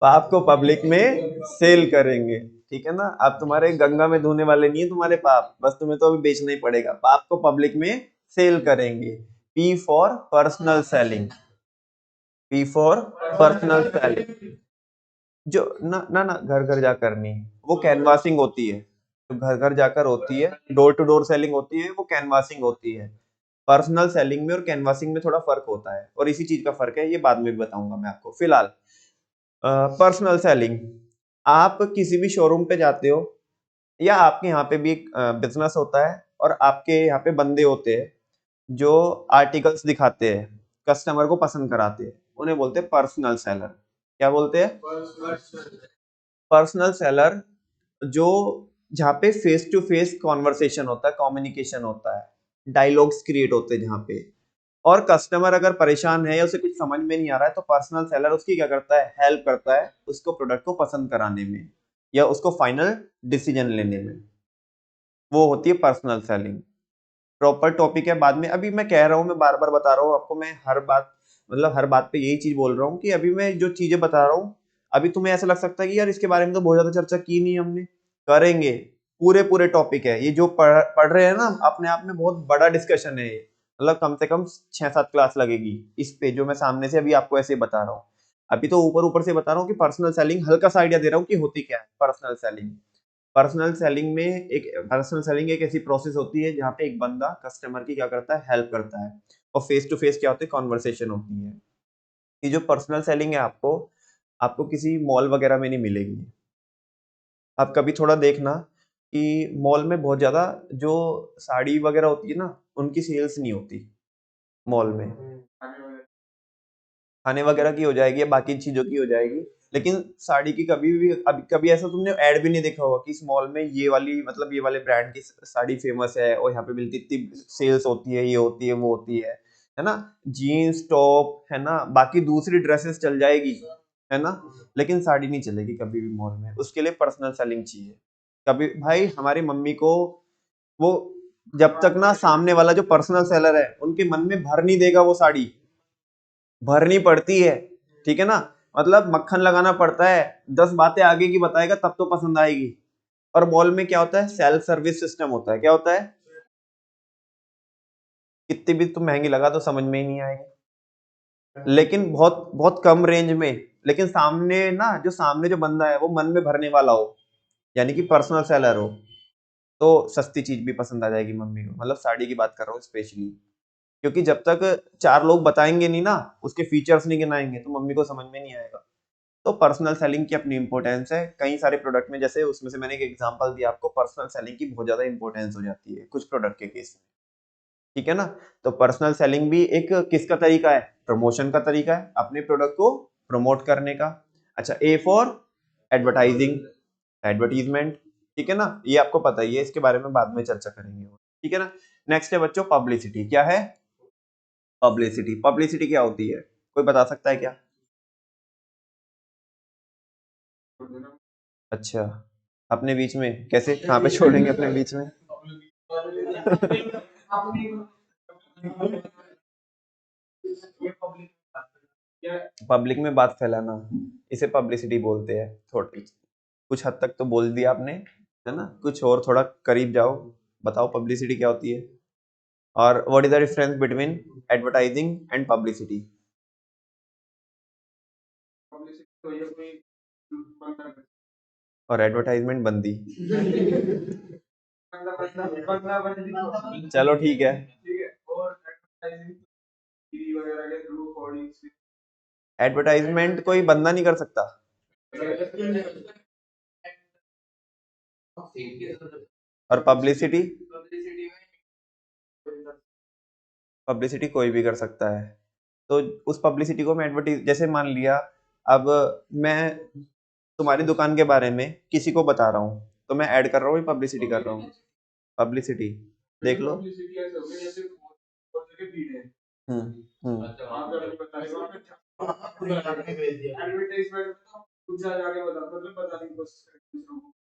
पाप को पब्लिक में सेल करेंगे, ठीक है ना। अब तुम्हारे गंगा में धोने वाले नहीं है तुम्हारे पाप, बस तुम्हें तो अभी बेचना ही पड़ेगा। पाप को पब्लिक में सेल करेंगे। P for personal selling, P for personal selling. जो ना ना ना घर घर जाकर नहीं, वो कैनवासिंग होती है, जो घर घर जाकर होती है, डोर टू डोर सेलिंग होती है, वो कैनवासिंग होती है। पर्सनल सेलिंग में और कैनवासिंग में थोड़ा फर्क होता है, और इसी चीज का फर्क है, ये बाद में भी बताऊंगा मैं आपको। फिलहाल पर्सनल सेलिंग, आप किसी भी शोरूम पे जाते हो, या आपके यहाँ पे भी एक बिजनेस होता है, और आपके यहाँ पे बंदे होते हैं जो आर्टिकल्स दिखाते हैं, कस्टमर को पसंद कराते हैं, उन्हें बोलते हैं पर्सनल सेलर। क्या बोलते हैं? Personal seller. जो जहाँ पे फेस टू फेस कॉन्वर्सेशन होता है, कम्युनिकेशन होता है, डायलॉग्स क्रिएट होते हैं जहाँ पे, और कस्टमर अगर परेशान है या उसे कुछ समझ में नहीं आ रहा है, तो पर्सनल सेलर उसकी क्या करता है? हेल्प करता है उसको प्रोडक्ट को पसंद कराने में, या उसको फाइनल डिसीजन लेने में। वो होती है पर्सनल सेलिंग। प्रॉपर टॉपिक है बाद में, अभी मैं कह रहा हूँ, मैं बार बार बता रहा हूँ आपको, मैं हर बात मतलब हर बात पे यही चीज बोल रहा हूँ कि अभी मैं जो चीजें बता रहा हूँ, अभी तुम्हें ऐसा लग सकता है कि यार इसके बारे में तो बहुत ज्यादा चर्चा की नहीं हमने। करेंगे, पूरे पूरे टॉपिक है ये, जो पढ़ रहे हैं ना, अपने आप में बहुत बड़ा डिस्कशन है ये। मतलब कम से कम 6-7 क्लास लगेगी इस पे, जो मैं सामने से अभी आपको ऐसे बता रहा हूँ। अभी तो ऊपर ऊपर से बता रहा हूँ कि पर्सनल सेलिंग, हल्का सा आइडिया दे रहा हूँ कि होती क्या है पर्सनल सेलिंग। पर्सनल सेलिंग एक ऐसी प्रोसेस होती है जहाँ पे एक बंदा कस्टमर की क्या करता है? हेल्प करता है, और फेस टू फेस क्या होती है? कॉन्वर्सेशन होती है। ये जो पर्सनल सेलिंग है, आपको आपको किसी मॉल वगैरह में नहीं मिलेगी। आप कभी थोड़ा देखना कि मॉल में बहुत ज्यादा जो साड़ी वगैरह होती है ना, उनकी सेल्स नहीं होती मॉल में। खाने वगैरह की हो जाएगी या बाकी चीजों की हो जाएगी, लेकिन साड़ी की कभी भी, अभी कभी ऐसा तुमने ऐड भी नहीं देखा होगा कि इस मॉल में ये वाली, मतलब ये वाले ब्रांड की साड़ी फेमस है और यहाँ पे मिलती, इतनी सेल्स होती है, ये होती है, वो होती है ना। जीन्स टॉप है ना, बाकी दूसरी ड्रेसेस चल जाएगी, है ना, लेकिन साड़ी नहीं चलेगी कभी भी मॉल में। उसके लिए पर्सनल सेलिंग चाहिए। कभी भाई हमारी मम्मी को, वो जब तक ना सामने वाला जो पर्सनल सेलर है उनके मन में भर नहीं देगा वो साड़ी, भरनी पड़ती है, ठीक है ना। मतलब मक्खन लगाना पड़ता है, 10 बातें आगे की बताएगा तब तो पसंद आएगी। और मॉल में क्या होता है? सेल्फ सर्विस सिस्टम होता है। क्या होता है? कितनी भी तुम महंगी लगा तो समझ में ही नहीं आएगी, लेकिन बहुत बहुत कम रेंज में। लेकिन सामने ना, जो सामने जो बंदा है वो मन में भरने वाला हो, यानी कि पर्सनल सेलर हो, तो सस्ती चीज भी पसंद आ जाएगी मम्मी को। मतलब साड़ी की बात कर रहा हूँ स्पेशली, क्योंकि जब तक 4 लोग बताएंगे नहीं ना, उसके फीचर्स नहीं गिनाएंगे, तो मम्मी को समझ में नहीं आएगा। तो पर्सनल सेलिंग की अपनी इंपॉर्टेंस है कई सारे प्रोडक्ट में, जैसे उसमें से मैंने एक एग्जांपल दिया आपको, पर्सनल सेलिंग की बहुत ज्यादा इंपॉर्टेंस हो जाती है कुछ प्रोडक्ट के केस में, ठीक है ना। तो पर्सनल सेलिंग भी एक किसका तरीका है? प्रमोशन का तरीका है, अपने प्रोडक्ट को प्रमोट करने का। अच्छा, ए फॉर एडवर्टाइजिंग, एडवर्टीजमेंट, ठीक है ना। ये आपको पता ही है, इसके बारे में बाद में चर्चा करेंगे, ठीक है ना। नेक्स्ट है बच्चों पब्लिसिटी। क्या है पब्लिसिटी? पब्लिसिटी क्या होती है, कोई बता सकता है क्या? अच्छा, अपने बीच में कैसे, कहाँ पे छोड़ेंगे अपने बीच में? पब्लिक में बात फैलाना, इसे पब्लिसिटी बोलते हैं। थोड़ी कुछ हद तक तो बोल दिया आपने, है ना, कुछ और थोड़ा करीब जाओ, बताओ पब्लिसिटी क्या होती है, और what is the difference between advertising and publicity? और एडवर्टाइजमेंट बंदी। चलो ठीक है। एडवर्टाइजमेंट कोई बंदा नहीं कर सकता, और पब्लिसिटी, पब्लिसिटी कोई भी कर सकता है। तो उस पब्लिसिटी को मैं एडवर्टीज, जैसे मान लिया, अब मैं तुम्हारी दुकान के बारे में किसी को बता रहा हूँ, तो मैं ऐड कर रहा हूँ, पब्लिसिटी कर रहा हूँ। पब्लिसिटी देख लो। हम्म।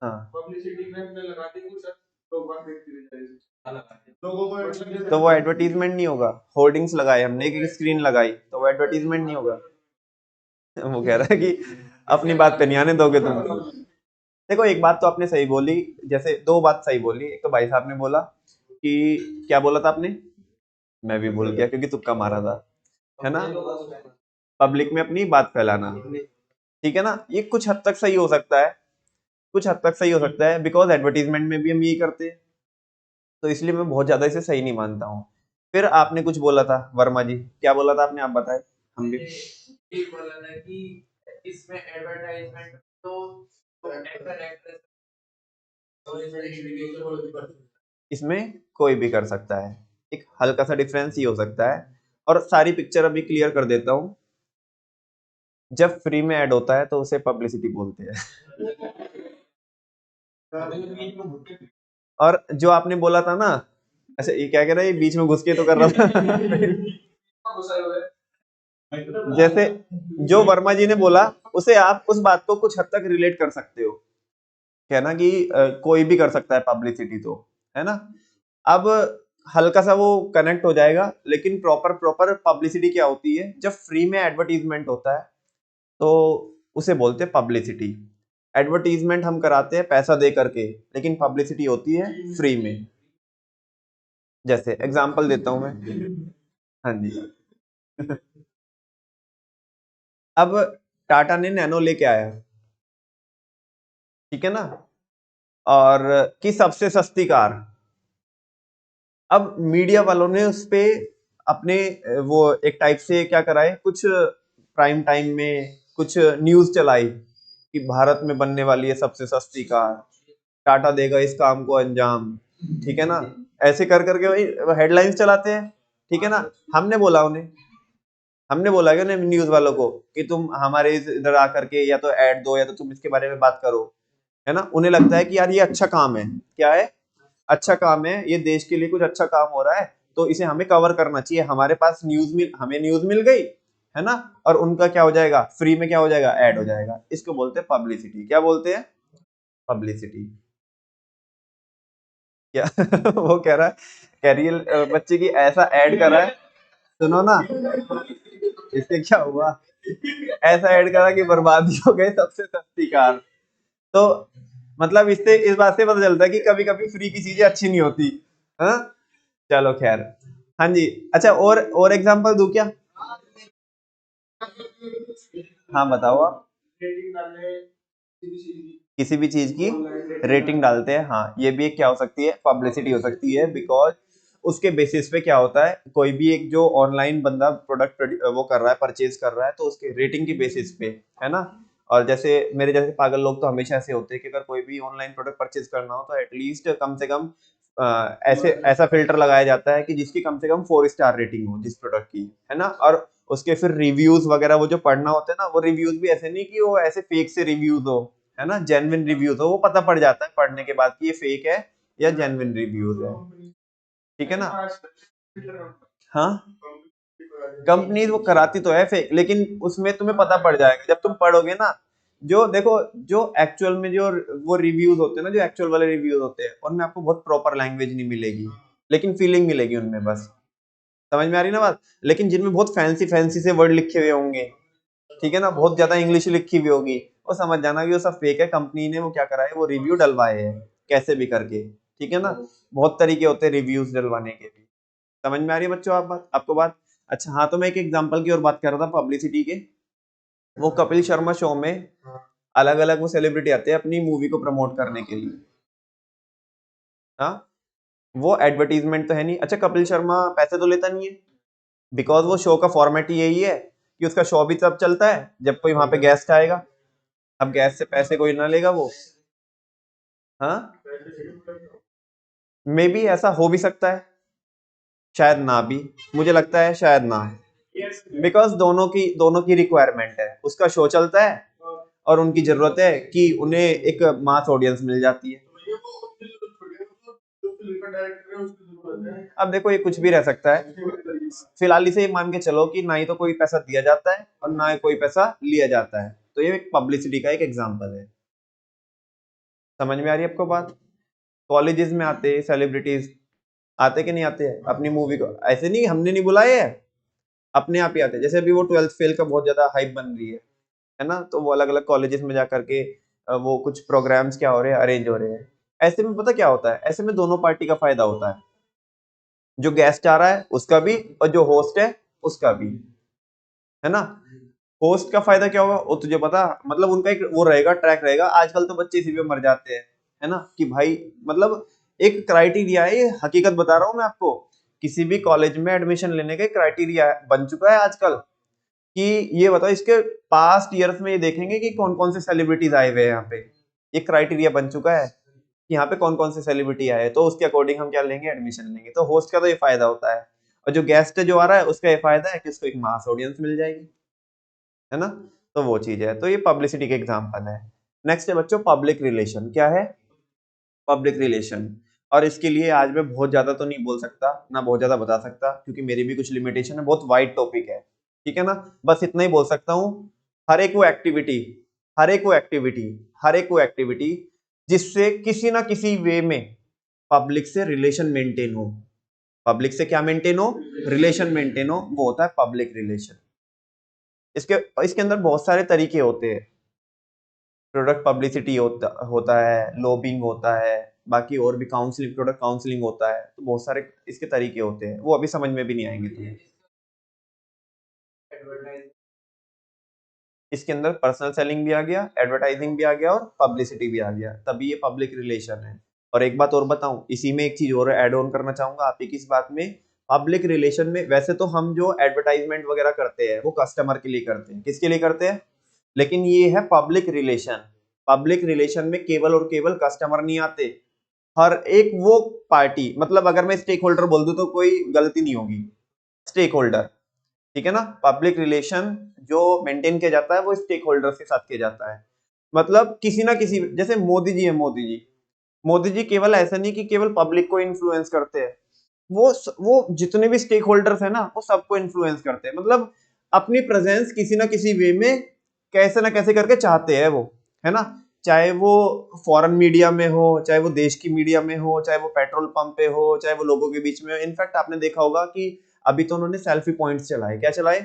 हाँ, तो वो एडवर्टीजमेंट नहीं होगा। होर्डिंग्स लगाए हमने, एक एक स्क्रीन लगाई, तो वो एडवर्टीजमेंट नहीं होगा। वो कह रहा है कि अपनी बात पे नहीं आने दोगे तुम। देखो एक बात तो आपने सही बोली, जैसे दो बात सही बोली। एक तो भाई साहब ने बोला कि क्या बोला था आपने, मैं भी भूल गया क्योंकि तुक्का मारा था, है ना, पब्लिक में अपनी बात फैलाना, ठीक है ना, ये कुछ हद तक सही हो सकता है, कुछ हद तक सही हो सकता है, बिकॉज एडवर्टीजमेंट में भी हम यही करते हैं, तो इसलिए मैं बहुत ज्यादा इसे सही नहीं मानता हूँ। फिर आपने कुछ बोला था वर्मा जी, क्या बोला था आपने, आप बताए, हम भी बोला था कि इसमें एडवर्टाइजमेंट तो इसमें कोई भी कर सकता है, एक हल्का सा डिफरेंस ये हो सकता है। और सारी पिक्चर अभी क्लियर कर देता हूँ, जब फ्री में ऐड होता है तो उसे पब्लिसिटी बोलते हैं। और जो आपने बोला था ना, अच्छा ये क्या कह रहा है, ये बीच में घुस के तो कर रहा था। जैसे जो वर्मा जी ने बोला, उसे आप उस बात को कुछ हद तक रिलेट कर सकते हो, क्या ना कि कोई भी कर सकता है पब्लिसिटी, तो है ना। अब हल्का सा वो कनेक्ट हो जाएगा, लेकिन प्रॉपर प्रॉपर पब्लिसिटी क्या होती है, जब फ्री में एडवर्टीजमेंट होता है तो उसे बोलते हैं पब्लिसिटी। एडवर्टीजमेंट हम कराते हैं पैसा दे करके, लेकिन पब्लिसिटी होती है फ्री में। जैसे एग्जांपल देता हूं मैं, हाँ जी। अब टाटा ने नैनो लेके आया, ठीक है ना, और की सबसे सस्ती कार। अब मीडिया वालों ने उस पे अपने वो एक टाइप से क्या कराए, कुछ प्राइम टाइम में कुछ न्यूज चलाई कि भारत में बनने वाली है सबसे सस्ती कार, टाटा देगा इस काम को अंजाम, ठीक है ना, ऐसे कर करके वही हेडलाइंस चलाते हैं, ठीक है ना। हमने बोला उन्हें, हमने बोला कि उन्हें न्यूज वालों को कि तुम हमारे इधर आकर के या तो ऐड दो या तो तुम इसके बारे में बात करो, है ना। उन्हें लगता है कि यार ये अच्छा काम है, क्या है, अच्छा काम है, ये देश के लिए कुछ अच्छा काम हो रहा है, तो इसे हमें कवर करना चाहिए, हमारे पास न्यूज मिल, हमें न्यूज मिल गई, है ना, और उनका क्या हो जाएगा, फ्री में क्या हो जाएगा, ऐड हो जाएगा। इसको बोलते हैं पब्लिसिटी। क्या बोलते हैं, पब्लिसिटी। क्या वो कह रहा है, कैरियल बच्चे की ऐसा ऐड करा है, सुनो ना, इससे क्या हुआ, ऐसा ऐड करा कि बर्बादी हो गई सबसे सस्ती कार। तो मतलब इससे इस बात से पता चलता है कि कभी कभी फ्री की चीजें अच्छी नहीं होती। हाँ, चलो खैर, हाँ जी। अच्छा और एग्जांपल दूं क्या, हाँ बताओ आप, किसी भी चीज की रेटिंग डालते हैं, हाँ ये भी एक क्या हो सकती है, पब्लिसिटी हो सकती है, बिकॉज उसके बेसिस पे क्या होता है, कोई भी एक जो ऑनलाइन बंदा प्रोडक्ट वो कर रहा है, परचेज कर रहा है, तो उसके रेटिंग की बेसिस पे, है ना। और जैसे मेरे जैसे पागल लोग तो हमेशा ऐसे होते हैं कि अगर कोई भी ऑनलाइन प्रोडक्ट परचेज करना हो तो एटलीस्ट कम से कम ऐसे ऐसा फिल्टर लगाया जाता है कि जिसकी कम से कम 4 स्टार रेटिंग हो जिस प्रोडक्ट की, है ना। और उसके फिर रिव्यूज वगैरह वो जो पढ़ना होते हैं ना, वो रिव्यूज भी ऐसे नहीं कि वो ऐसे फेक से रिव्यूज हो, है ना, जेन्युइन रिव्यूज हो, वो पता पड़ जाता है पढ़ने के बाद कि ये फेक है या जेन्युइन रिव्यूज है, ठीक है ना। हाँ, कंपनी वो कराती तो है फेक, लेकिन उसमें तुम्हें पता पड़ जाएगा जब तुम पढ़ोगे ना। जो देखो, जो एक्चुअल में जो वो रिव्यूज होते हैं ना, जो एक्चुअल वाले रिव्यूज होते हैं, उनमें आपको बहुत प्रॉपर लैंग्वेज नहीं मिलेगी, लेकिन फीलिंग मिलेगी उनमें बस। समझ में आ रही ना बात। लेकिन जिनमें बहुत फैंसी फैंसी से वर्ड लिखे हुए होंगे, ठीक है ना, बहुत ज्यादा इंग्लिश लिखी हुई होगी, वो समझ जाना कि वो सब फेक है, कंपनी ने वो क्या करा है, वो रिव्यू डलवाए हैं कैसे भी करके, ठीक है ना। बहुत तरीके होते हैं रिव्यूज डलवाने के भी। समझ में आ रही है बच्चों आप बात, आपको बात। अच्छा हाँ, तो मैं एक एग्जांपल की और बात कर रहा था पब्लिसिटी के। वो कपिल शर्मा शो में अलग अलग वो सेलिब्रिटी आते हैं अपनी मूवी को प्रमोट करने के लिए। हाँ, वो एडवर्टीजमेंट तो है नहीं। अच्छा, कपिल शर्मा पैसे तो लेता नहीं है, बिकॉज वो शो का फॉर्मेट ही यही है कि उसका शो भी तब चलता है जब कोई वहां पे गेस्ट आएगा। अब गेस्ट से पैसे कोई ना लेगा वो। हाँ, मे बी ऐसा हो भी सकता है, शायद ना भी, मुझे लगता है शायद ना, बिकॉज दोनों की रिक्वायरमेंट है, उसका शो चलता है और उनकी जरूरत है कि उन्हें एक मास ऑडियंस मिल जाती है। अब देखो ये कुछ भी रह सकता है, फिलहाल इसे मान के चलो कि ना ही तो कोई पैसा दिया जाता है और ना ही कोई पैसा लिया जाता है, तो ये एक पब्लिसिटी का एक एग्जांपल है। समझ में आ रही है आपको बात। कॉलेजेस में आते सेलिब्रिटीज, आते कि नहीं आते हैं अपनी मूवी को, ऐसे नहीं हमने नहीं बुलाए हैं, अपने आप ही आते हैं। जैसे अभी वो 12th फेल का बहुत ज्यादा हाइप बन रही है ना, तो वो अलग अलग कॉलेजेस में जा करके वो कुछ प्रोग्राम्स क्या हो रहे हैं, अरेंज हो रहे हैं। ऐसे में पता क्या होता है, ऐसे में दोनों पार्टी का फायदा होता है, जो गेस्ट आ रहा है उसका भी और जो होस्ट है उसका भी, है ना। होस्ट का फायदा क्या होगा वो तुझे पता, मतलब उनका एक वो रहेगा, ट्रैक रहेगा। आजकल तो बच्चे इसी पे मर जाते हैं, है ना, कि भाई मतलब एक क्राइटेरिया है, ये हकीकत बता रहा हूं मैं आपको। किसी भी कॉलेज में एडमिशन लेने का क्राइटेरिया बन चुका है आजकल, कि ये बताओ इसके पास्ट ईयर्स में ये देखेंगे कि कौन कौन से सेलिब्रिटीज आए हुए हैं यहाँ पे। ये क्राइटेरिया बन चुका है कि यहाँ पे कौन कौन से सेलिब्रिटी आए, तो उसके अकॉर्डिंग हम क्या लेंगे, एडमिशन लेंगे। तो होस्ट का तो ये फायदा होता है, और जो गेस्ट जो आ रहा है उसका ये फायदा है कि उसको एक मास ऑडियंस मिल जाएगी, है ना। तो वो चीज है, तो ये पब्लिसिटी के एग्जांपल है। नेक्स्ट है बच्चों पब्लिक रिलेशन। क्या है पब्लिक रिलेशन? और इसके लिए आज मैं बहुत ज्यादा तो नहीं बोल सकता ना, बहुत ज्यादा बता सकता, क्योंकि मेरी भी कुछ लिमिटेशन है, बहुत वाइड टॉपिक है, ठीक है ना। बस इतना ही बोल सकता हूँ, हर एक वो एक्टिविटी, हर एक वो एक्टिविटी, हर एक वो एक्टिविटी जिससे किसी ना किसी वे में पब्लिक से रिलेशन मेंटेन हो, पब्लिक से क्या मेंटेन हो, रिलेशन मेंटेन हो, वो होता है पब्लिक रिलेशन। इसके इसके अंदर बहुत सारे तरीके होते हैं। प्रोडक्ट पब्लिसिटी होता है, लॉबिंग होता है, बाकी और भी काउंसलिंग, प्रोडक्ट काउंसलिंग होता है, तो बहुत सारे इसके तरीके होते हैं, वो अभी समझ में भी नहीं आएंगे तुम्हें। इसके अंदर पर्सनल सेलिंग भी आ गया, एडवर्टाइजिंग भी आ गया और पब्लिसिटी भी आ गया, तभी ये पब्लिक रिलेशन है। और एक बात और बताऊं, इसी में एक चीज और ऐड ऑन करना चाहूंगा आप ही की इस बात में। पब्लिक रिलेशन में वैसे तो हम जो एडवर्टाइजमेंट वगैरह करते हैं वो कस्टमर के लिए करते हैं, किसके लिए करते हैं, लेकिन ये है पब्लिक रिलेशन। पब्लिक रिलेशन में केवल और केवल कस्टमर नहीं आते, हर एक वो पार्टी, मतलब अगर मैं स्टेक होल्डर बोल दूं तो कोई गलती नहीं होगी, स्टेक होल्डर, ठीक है ना। पब्लिक रिलेशन जो मेंटेन किया जाता है वो स्टेक होल्डर के साथ किया जाता है। मतलब किसी ना किसी, जैसे मोदी जी है, मोदी जी केवल ऐसा नहीं कि केवल पब्लिक को इन्फ्लुएंस करते हैं, वो जितने भी स्टेक होल्डर्स है ना वो सबको इन्फ्लुएंस करते हैं, मतलब अपनी प्रेजेंस किसी ना किसी वे में कैसे ना कैसे करके चाहते हैं वो, है ना। चाहे वो फॉरेन मीडिया में हो, चाहे वो देश की मीडिया में हो, चाहे वो पेट्रोल पंप पे हो, चाहे वो लोगों के बीच में हो। इनफैक्ट आपने देखा होगा कि अभी तो उन्होंने सेल्फी पॉइंट्स चलाए, क्या चलाए,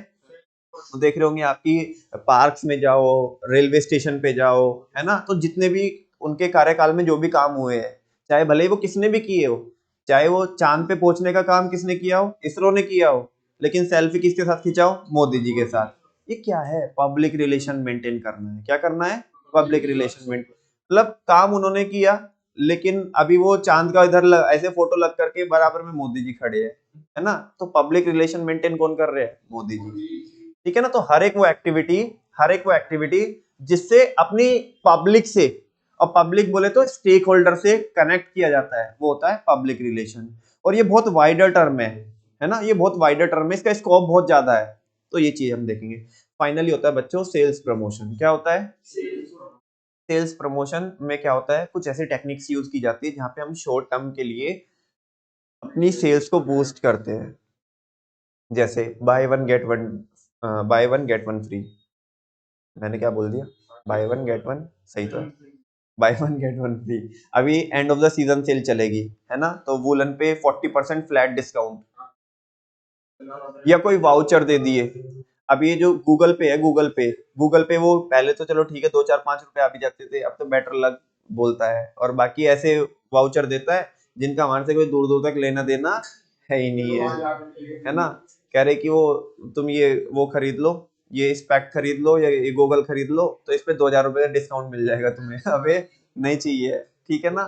तो देख रहे होंगे आपकी, पार्क्स में जाओ, रेलवे स्टेशन पे जाओ, है ना, तो जितने भी उनके कार्यकाल में जो भी काम हुए हैं, चाहे भले ही वो किसने भी किए हो, चाहे वो चांद पे पहुंचने का काम किसने किया हो, इसरो ने किया हो, लेकिन सेल्फी किसके साथ खिंचाओ, मोदी जी के साथ। ये क्या है, पब्लिक रिलेशन मेंटेन करना है, क्या करना है, पब्लिक रिलेशन मेंटेन, मतलब काम उन्होंने किया, लेकिन अभी वो चांद का इधर ऐसे फोटो लग करके बराबर में मोदी जी खड़े हैं, है ना। तो पब्लिक रिलेशन मेंटेन कौन कर रहे हैं, मोदी जी, ठीक है ना। तो हर एक वो एक्टिविटी जिससे अपनी पब्लिक से, और पब्लिक बोले तो स्टेक होल्डर से कनेक्ट किया जाता है, वो होता है पब्लिक रिलेशन। और ये बहुत वाइडर टर्म है ना, ये बहुत वाइडर टर्म है, इसका स्कोप बहुत ज्यादा है, तो ये चीज हम देखेंगे। फाइनली होता है बच्चों सेल्स प्रमोशन। क्या होता है सेल्स प्रमोशन में, क्या होता है, कुछ ऐसी टेक्निक्स यूज की जाती है जहां पे हम शॉर्ट टर्म के लिए अपनी सेल्स को बूस्ट करते हैं। जैसे bye one get one free, मैंने क्या बोल दिया, बाय वन गेट वन, सही तो है, buy one get one free. अभी end of the season sale चलेगी, है ना, तो वुलन पे 40% फ्लैट डिस्काउंट, या कोई वाउचर दे दिए। अब ये जो गूगल पे वो पहले तो चलो ठीक है 2 4 5 रुपए आ भी जाते थे, अब तो बेटर लक बोलता है, और बाकी ऐसे वाउचर देता है जिनका हमारे से कोई दूर दूर तक लेना देना है ही नहीं है ना। कह रहे कि वो तुम ये वो खरीद लो, ये स्पेक खरीद लो या ये गूगल खरीद लो, तो इस पे 2,000 रुपए का डिस्काउंट मिल जाएगा तुम्हें। अबे नहीं चाहिए, ठीक है ना।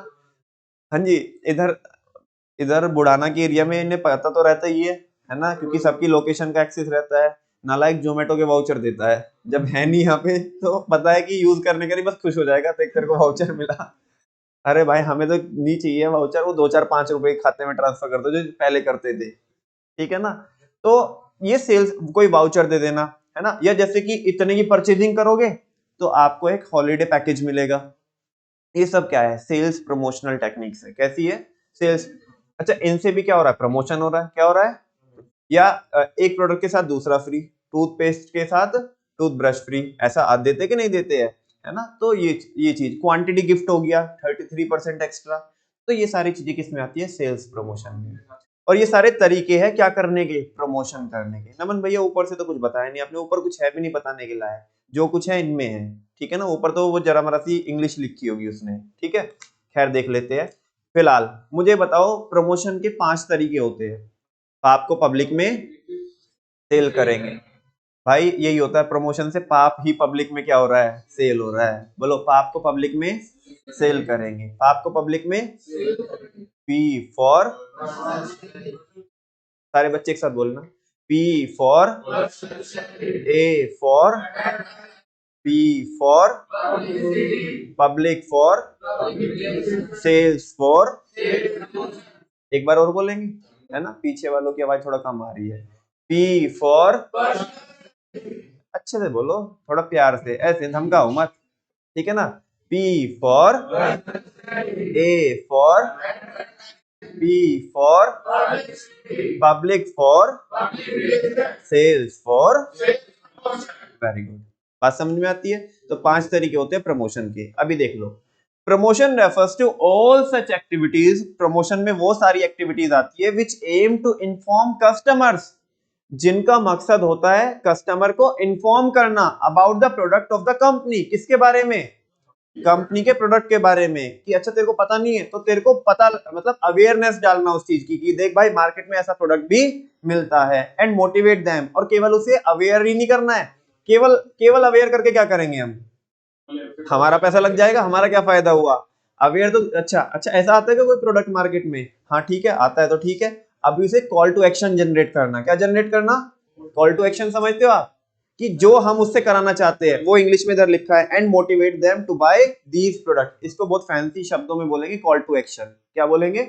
हाँ जी, इधर इधर बुढ़ाना के एरिया में इन्हें पता तो रहता ही है ना, क्योंकि सबकी लोकेशन का एक्सेस रहता है। नालायक जोमेटो के वाउचर देता है, जब है नहीं यहाँ पे तो पता है कि यूज करने के लिए बस खुश हो जाएगा, तो एक तेरे को वाउचर मिला। अरे भाई हमें तो नहीं चाहिए वाउचर, वो 2 4 5 रुपए खाते में ट्रांसफर कर दो जो पहले करते थे, ठीक है ना। तो ये सेल्स, कोई वाउचर दे देना, है ना, या जैसे कि इतने की परचेजिंग करोगे तो आपको एक हॉलीडे पैकेज मिलेगा। ये सब क्या है, सेल्स प्रमोशनल टेक्निक्स है। कैसी है, सेल्स। अच्छा, इनसे भी क्या हो रहा है, प्रमोशन हो रहा है, क्या हो रहा है, या एक प्रोडक्ट के साथ दूसरा फ्री, टूथपेस्ट के साथ टूथब्रश फ्री, ऐसा आप देते कि नहीं देते हैं, है ना। तो ये चीज क्वांटिटी गिफ्ट हो गया 33% एक्स्ट्रा। तो ये सारी चीजें किसमें आती है, सेल्स प्रमोशन में। और ये सारे तरीके हैं क्या करने के, प्रमोशन करने के। नमन भैया ऊपर से तो कुछ बताया नहीं आपने, ऊपर कुछ है भी नहीं बताने के लायक, जो कुछ है इनमें है, ठीक है ना। ऊपर तो वो जरा मरा सी इंग्लिश लिखी होगी उसने, ठीक है, खैर देख लेते हैं। फिलहाल मुझे बताओ प्रमोशन के 5 तरीके होते हैं। पाप को पब्लिक में सेल करेंगे, भाई यही होता है प्रमोशन से, पाप ही पब्लिक में क्या हो रहा है, सेल हो रहा है। बोलो पाप को पब्लिक में सेल करेंगे, पाप को पब्लिक में, पी फॉर, सारे बच्चे एक साथ बोलना, P for, A for, P for public, for sales, for, एक बार और बोलेंगे, है ना, पीछे वालों की आवाज थोड़ा कम आ रही है। पी फॉर, अच्छे से बोलो, थोड़ा प्यार से, ऐसे धमकाओ मत, ठीक है ना। P for, A for, P for public, for sales, for, very good, बात समझ में आती है। तो 5 तरीके होते हैं प्रमोशन के। अभी देख लो, promotion refers to all such activities, promotion में वो सारी एक्टिविटीज आती है which aim to inform customers, जिनका मकसद होता है कस्टमर को इन्फॉर्म करना about the product of the company, किसके बारे में, कंपनी के प्रोडक्ट के बारे में, कि अच्छा तेरे को पता नहीं है तो तेरे को पता, मतलब अवेयरनेस डालना उस चीज की कि देख भाई मार्केट में ऐसा प्रोडक्ट भी मिलता है, एंड मोटिवेट देम, और केवल उसे अवेयर ही नहीं करना है, केवल केवल अवेयर करके क्या करेंगे हम, हमारा पैसा लग जाएगा, हमारा क्या फायदा हुआ। अवेयर तो अच्छा अच्छा, ऐसा आता है कि कोई प्रोडक्ट मार्केट में, हाँ ठीक है आता है तो ठीक है, अभी उसे कॉल टू एक्शन जनरेट करना, क्या जनरेट करना, कॉल टू एक्शन, समझते हो आप, कि जो हम उससे कराना चाहते हैं वो इंग्लिश में इधर लिखा है, and motivate them to buy these product, इसको बहुत फैंसी शब्दों में बोलेंगे कॉल टू एक्शन, क्या बोलेंगे,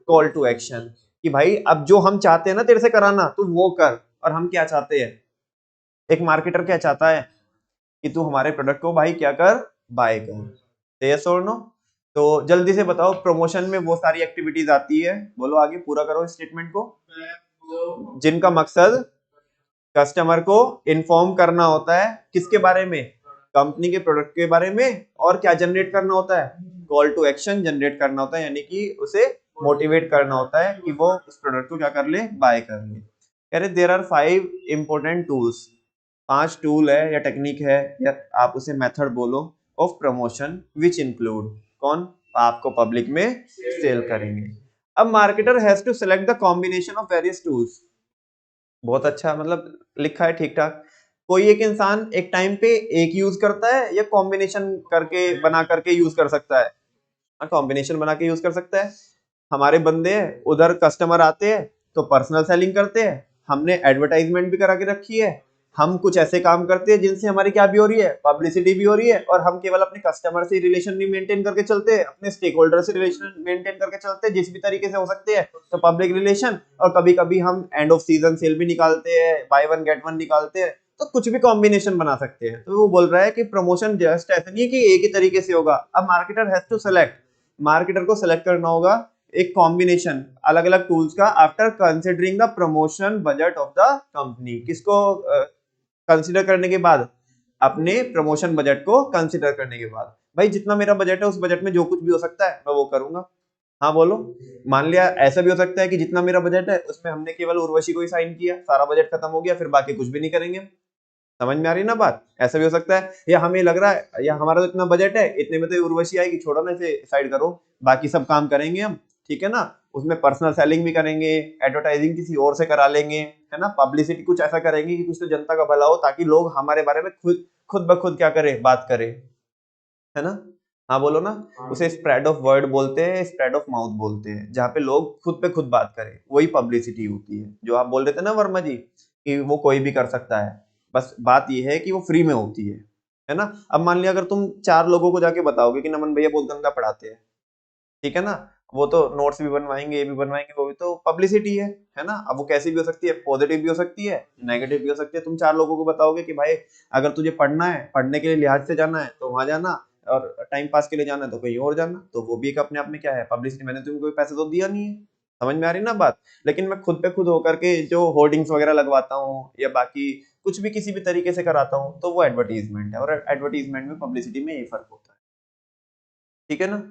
कॉल टू एक्शन, कि भाई अब जो हम चाहते हैं ना तेरे से कराना तू वो कर, और हम क्या चाहते हैं, एक मार्केटर क्या चाहता है कि तू हमारे प्रोडक्ट को भाई क्या कर, बाय कर, यस और नो। तो जल्दी से बताओ प्रमोशन में वो सारी एक्टिविटीज आती है, बोलो आगे पूरा करो इस स्टेटमेंट को, जिनका मकसद कस्टमर को इन्फॉर्म करना होता है, किसके बारे में, कंपनी के प्रोडक्ट के बारे में, और क्या जनरेट करना होता है, कॉल टू एक्शन जनरेट करना होता है, यानी कि उसे मोटिवेट करना होता है कि वो उस प्रोडक्ट को क्या कर ले, बाय कर ले। कह रहे there are 5 important tools, 5 tool है या टेक्निक है या आप उसे मेथड बोलो ऑफ प्रमोशन विच इंक्लूड, कौन, आपको पब्लिक में सेल करेंगे। अब marketer has to select the combination of various tools, बहुत अच्छा, मतलब लिखा है ठीक ठाक। कोई एक इंसान एक टाइम पे एक यूज करता है या कॉम्बिनेशन करके बना करके यूज कर सकता है, कॉम्बिनेशन बना के यूज कर सकता है। हमारे बंदे हैं उधर, कस्टमर आते हैं तो पर्सनल सेलिंग करते हैं, हमने एडवर्टाइजमेंट भी करा के रखी है, हम कुछ ऐसे काम करते हैं जिनसे हमारी क्या भी हो रही है, पब्लिसिटी भी हो रही है, और हम केवल अपने कस्टमर से रिलेशन भी मेंटेन करके चलते हैं, अपने स्टेक होल्डर से रिलेशन मेंटेन करके चलते हैं जिस भी तरीके से हो सकते हैं, तो पब्लिक रिलेशन, और कभी कभी हम एंड ऑफ सीजन सेल भी निकालते हैं, बाय वन गेट वन निकालते हैं, तो कुछ भी कॉम्बिनेशन बना सकते हैं। तो वो बोल रहा है कि प्रमोशन जस्ट ऐसा नहीं है कि एक ही तरीके से होगा, अब marketer has to select, marketer को सेलेक्ट करना होगा एक कॉम्बिनेशन अलग अलग टूल्स का, after considering the promotion budget of the company, किसको कंसिडर करने के बाद, अपने प्रमोशन बजट को कंसिडर करने के बाद, भाई जितना मेरा बजट है उस बजट में जो कुछ भी हो सकता है मैं वो करूंगा। हाँ बोलो, मान लिया ऐसा भी हो सकता है कि जितना मेरा बजट है उसमें हमने केवल उर्वशी को ही साइन किया, सारा बजट खत्म हो गया, फिर बाकी कुछ भी नहीं करेंगे। समझ में आ रही है ना बात, ऐसा भी हो सकता है, या हमें लग रहा है या हमारा तो इतना बजट है, इतने में तो उर्वशी आएगी, छोड़ो ना इसे साइड करो, बाकी सब काम करेंगे हम, ठीक है ना, उसमें पर्सनल सेलिंग भी करेंगे, एडवर्टाइजिंग किसी और से करा लेंगे, है ना, पब्लिसिटी कुछ ऐसा करेंगे कि कुछ तो जनता का भला हो, ताकि लोग हमारे बारे में खुद खुद ब खुद क्या करे, बात करे, है ना। हाँ बोलो ना, उसे स्प्रेड ऑफ वर्ड बोलते हैं, स्प्रेड ऑफ माउथ बोलते हैं, जहाँ पे लोग खुद पे खुद बात करें, वही पब्लिसिटी होती है, जो आप बोल रहे थे ना वर्मा जी कि वो कोई भी कर सकता है, बस बात ये है कि वो फ्री में होती है ना। अब मान लिया अगर तुम 4 लोगों को जाके बताओगे कि नमन भैया बहुत गंदा पढ़ाते हैं, ठीक है ना, वो तो नोट्स भी बनवाएंगे, ये भी बनवाएंगे, वो भी तो पब्लिसिटी है ना। अब वो कैसी भी हो सकती है, पॉजिटिव भी हो सकती है, नेगेटिव भी हो सकती है। तुम 4 लोगों को बताओगे कि भाई अगर तुझे पढ़ना है, पढ़ने के लिए लिहाज से जाना है तो वहां जाना, और टाइम पास के लिए जाना है तो कहीं और जाना, तो वो भी एक अपने आप में क्या है, पब्लिसिटी, मैंने तुम्हें कोई पैसे तो दिया नहीं है। समझ में आ रही ना बात, लेकिन मैं खुद पे खुद होकर के जो होर्डिंग्स वगैरह लगवाता हूँ या बाकी कुछ भी किसी भी तरीके से कराता हूँ, तो वो एडवर्टीजमेंट है, और एडवर्टीजमेंट में पब्लिसिटी में यही फर्क होता है, ठीक है ना।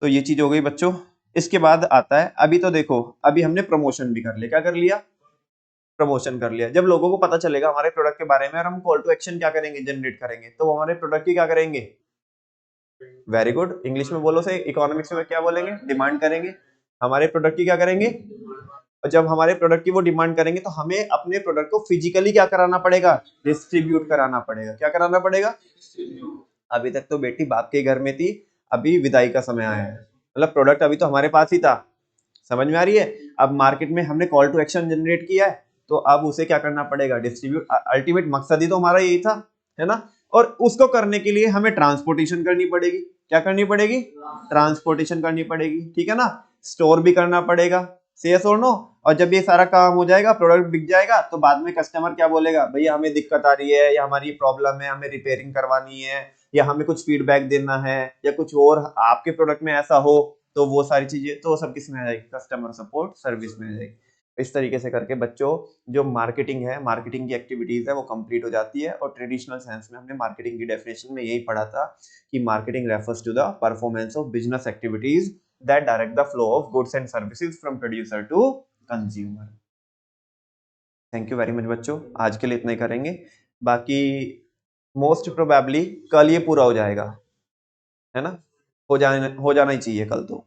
तो ये चीज हो गई बच्चों। इसके बाद आता है, अभी तो देखो अभी हमने प्रमोशन भी कर लिया, क्या कर लिया, प्रमोशन कर लिया। जब लोगों को पता चलेगा हमारे प्रोडक्ट के बारे में और हम कॉल टू एक्शन क्या करेंगे, जनरेट करेंगे, तो वो हमारे प्रोडक्ट की क्या करेंगे, वेरी गुड, इंग्लिश में बोलो से, इकोनॉमिक्स में क्या बोलेंगे, डिमांड करेंगे। हमारे प्रोडक्ट की क्या करेंगे, और जब हमारे प्रोडक्ट की वो डिमांड करेंगे तो हमें अपने प्रोडक्ट को फिजिकली क्या कराना पड़ेगा, डिस्ट्रीब्यूट कराना पड़ेगा। क्या कराना पड़ेगा, अभी तक तो बेटी बाप के घर में थी, अभी विदाई का समय आया है, मतलब प्रोडक्ट अभी तो हमारे पास ही था, समझ में आ रही है। अब मार्केट में हमने कॉल टू एक्शन जनरेट किया है, तो अब उसे क्या करना पड़ेगा, डिस्ट्रीब्यूट। अल्टीमेट मकसद ही तो हमारा यही था, है ना। और उसको करने के लिए हमें ट्रांसपोर्टेशन करनी पड़ेगी। क्या करनी पड़ेगी, ट्रांसपोर्टेशन करनी पड़ेगी, ठीक है ना। स्टोर भी करना पड़ेगा, यस और नो। और जब ये सारा काम हो जाएगा, प्रोडक्ट बिक जाएगा, तो बाद में कस्टमर क्या बोलेगा, भैया हमें दिक्कत आ रही है, या हमारी प्रॉब्लम है, हमें रिपेयरिंग करवानी है, या हमें कुछ फीडबैक देना है, या कुछ और आपके प्रोडक्ट में ऐसा हो, तो वो सारी चीजें तो सब किस में आ जाएगी, कस्टमर सपोर्ट सर्विस में आ जाएगी। इस तरीके से करके बच्चों जो मार्केटिंग है, मार्केटिंग की एक्टिविटीज है, वो कंप्लीट हो जाती है। और ट्रेडिशनल साइंस में हमने मार्केटिंग की डेफिनेशन में यही पढ़ा था कि marketing refers to the performance of business activities that direct the flow of goods and services from producer to consumer. Thank you very much बच्चों, आज के लिए इतना ही करेंगे, बाकी मोस्ट प्रोबेबली कल ये पूरा हो जाएगा, है ना, हो जाना ही चाहिए कल तो।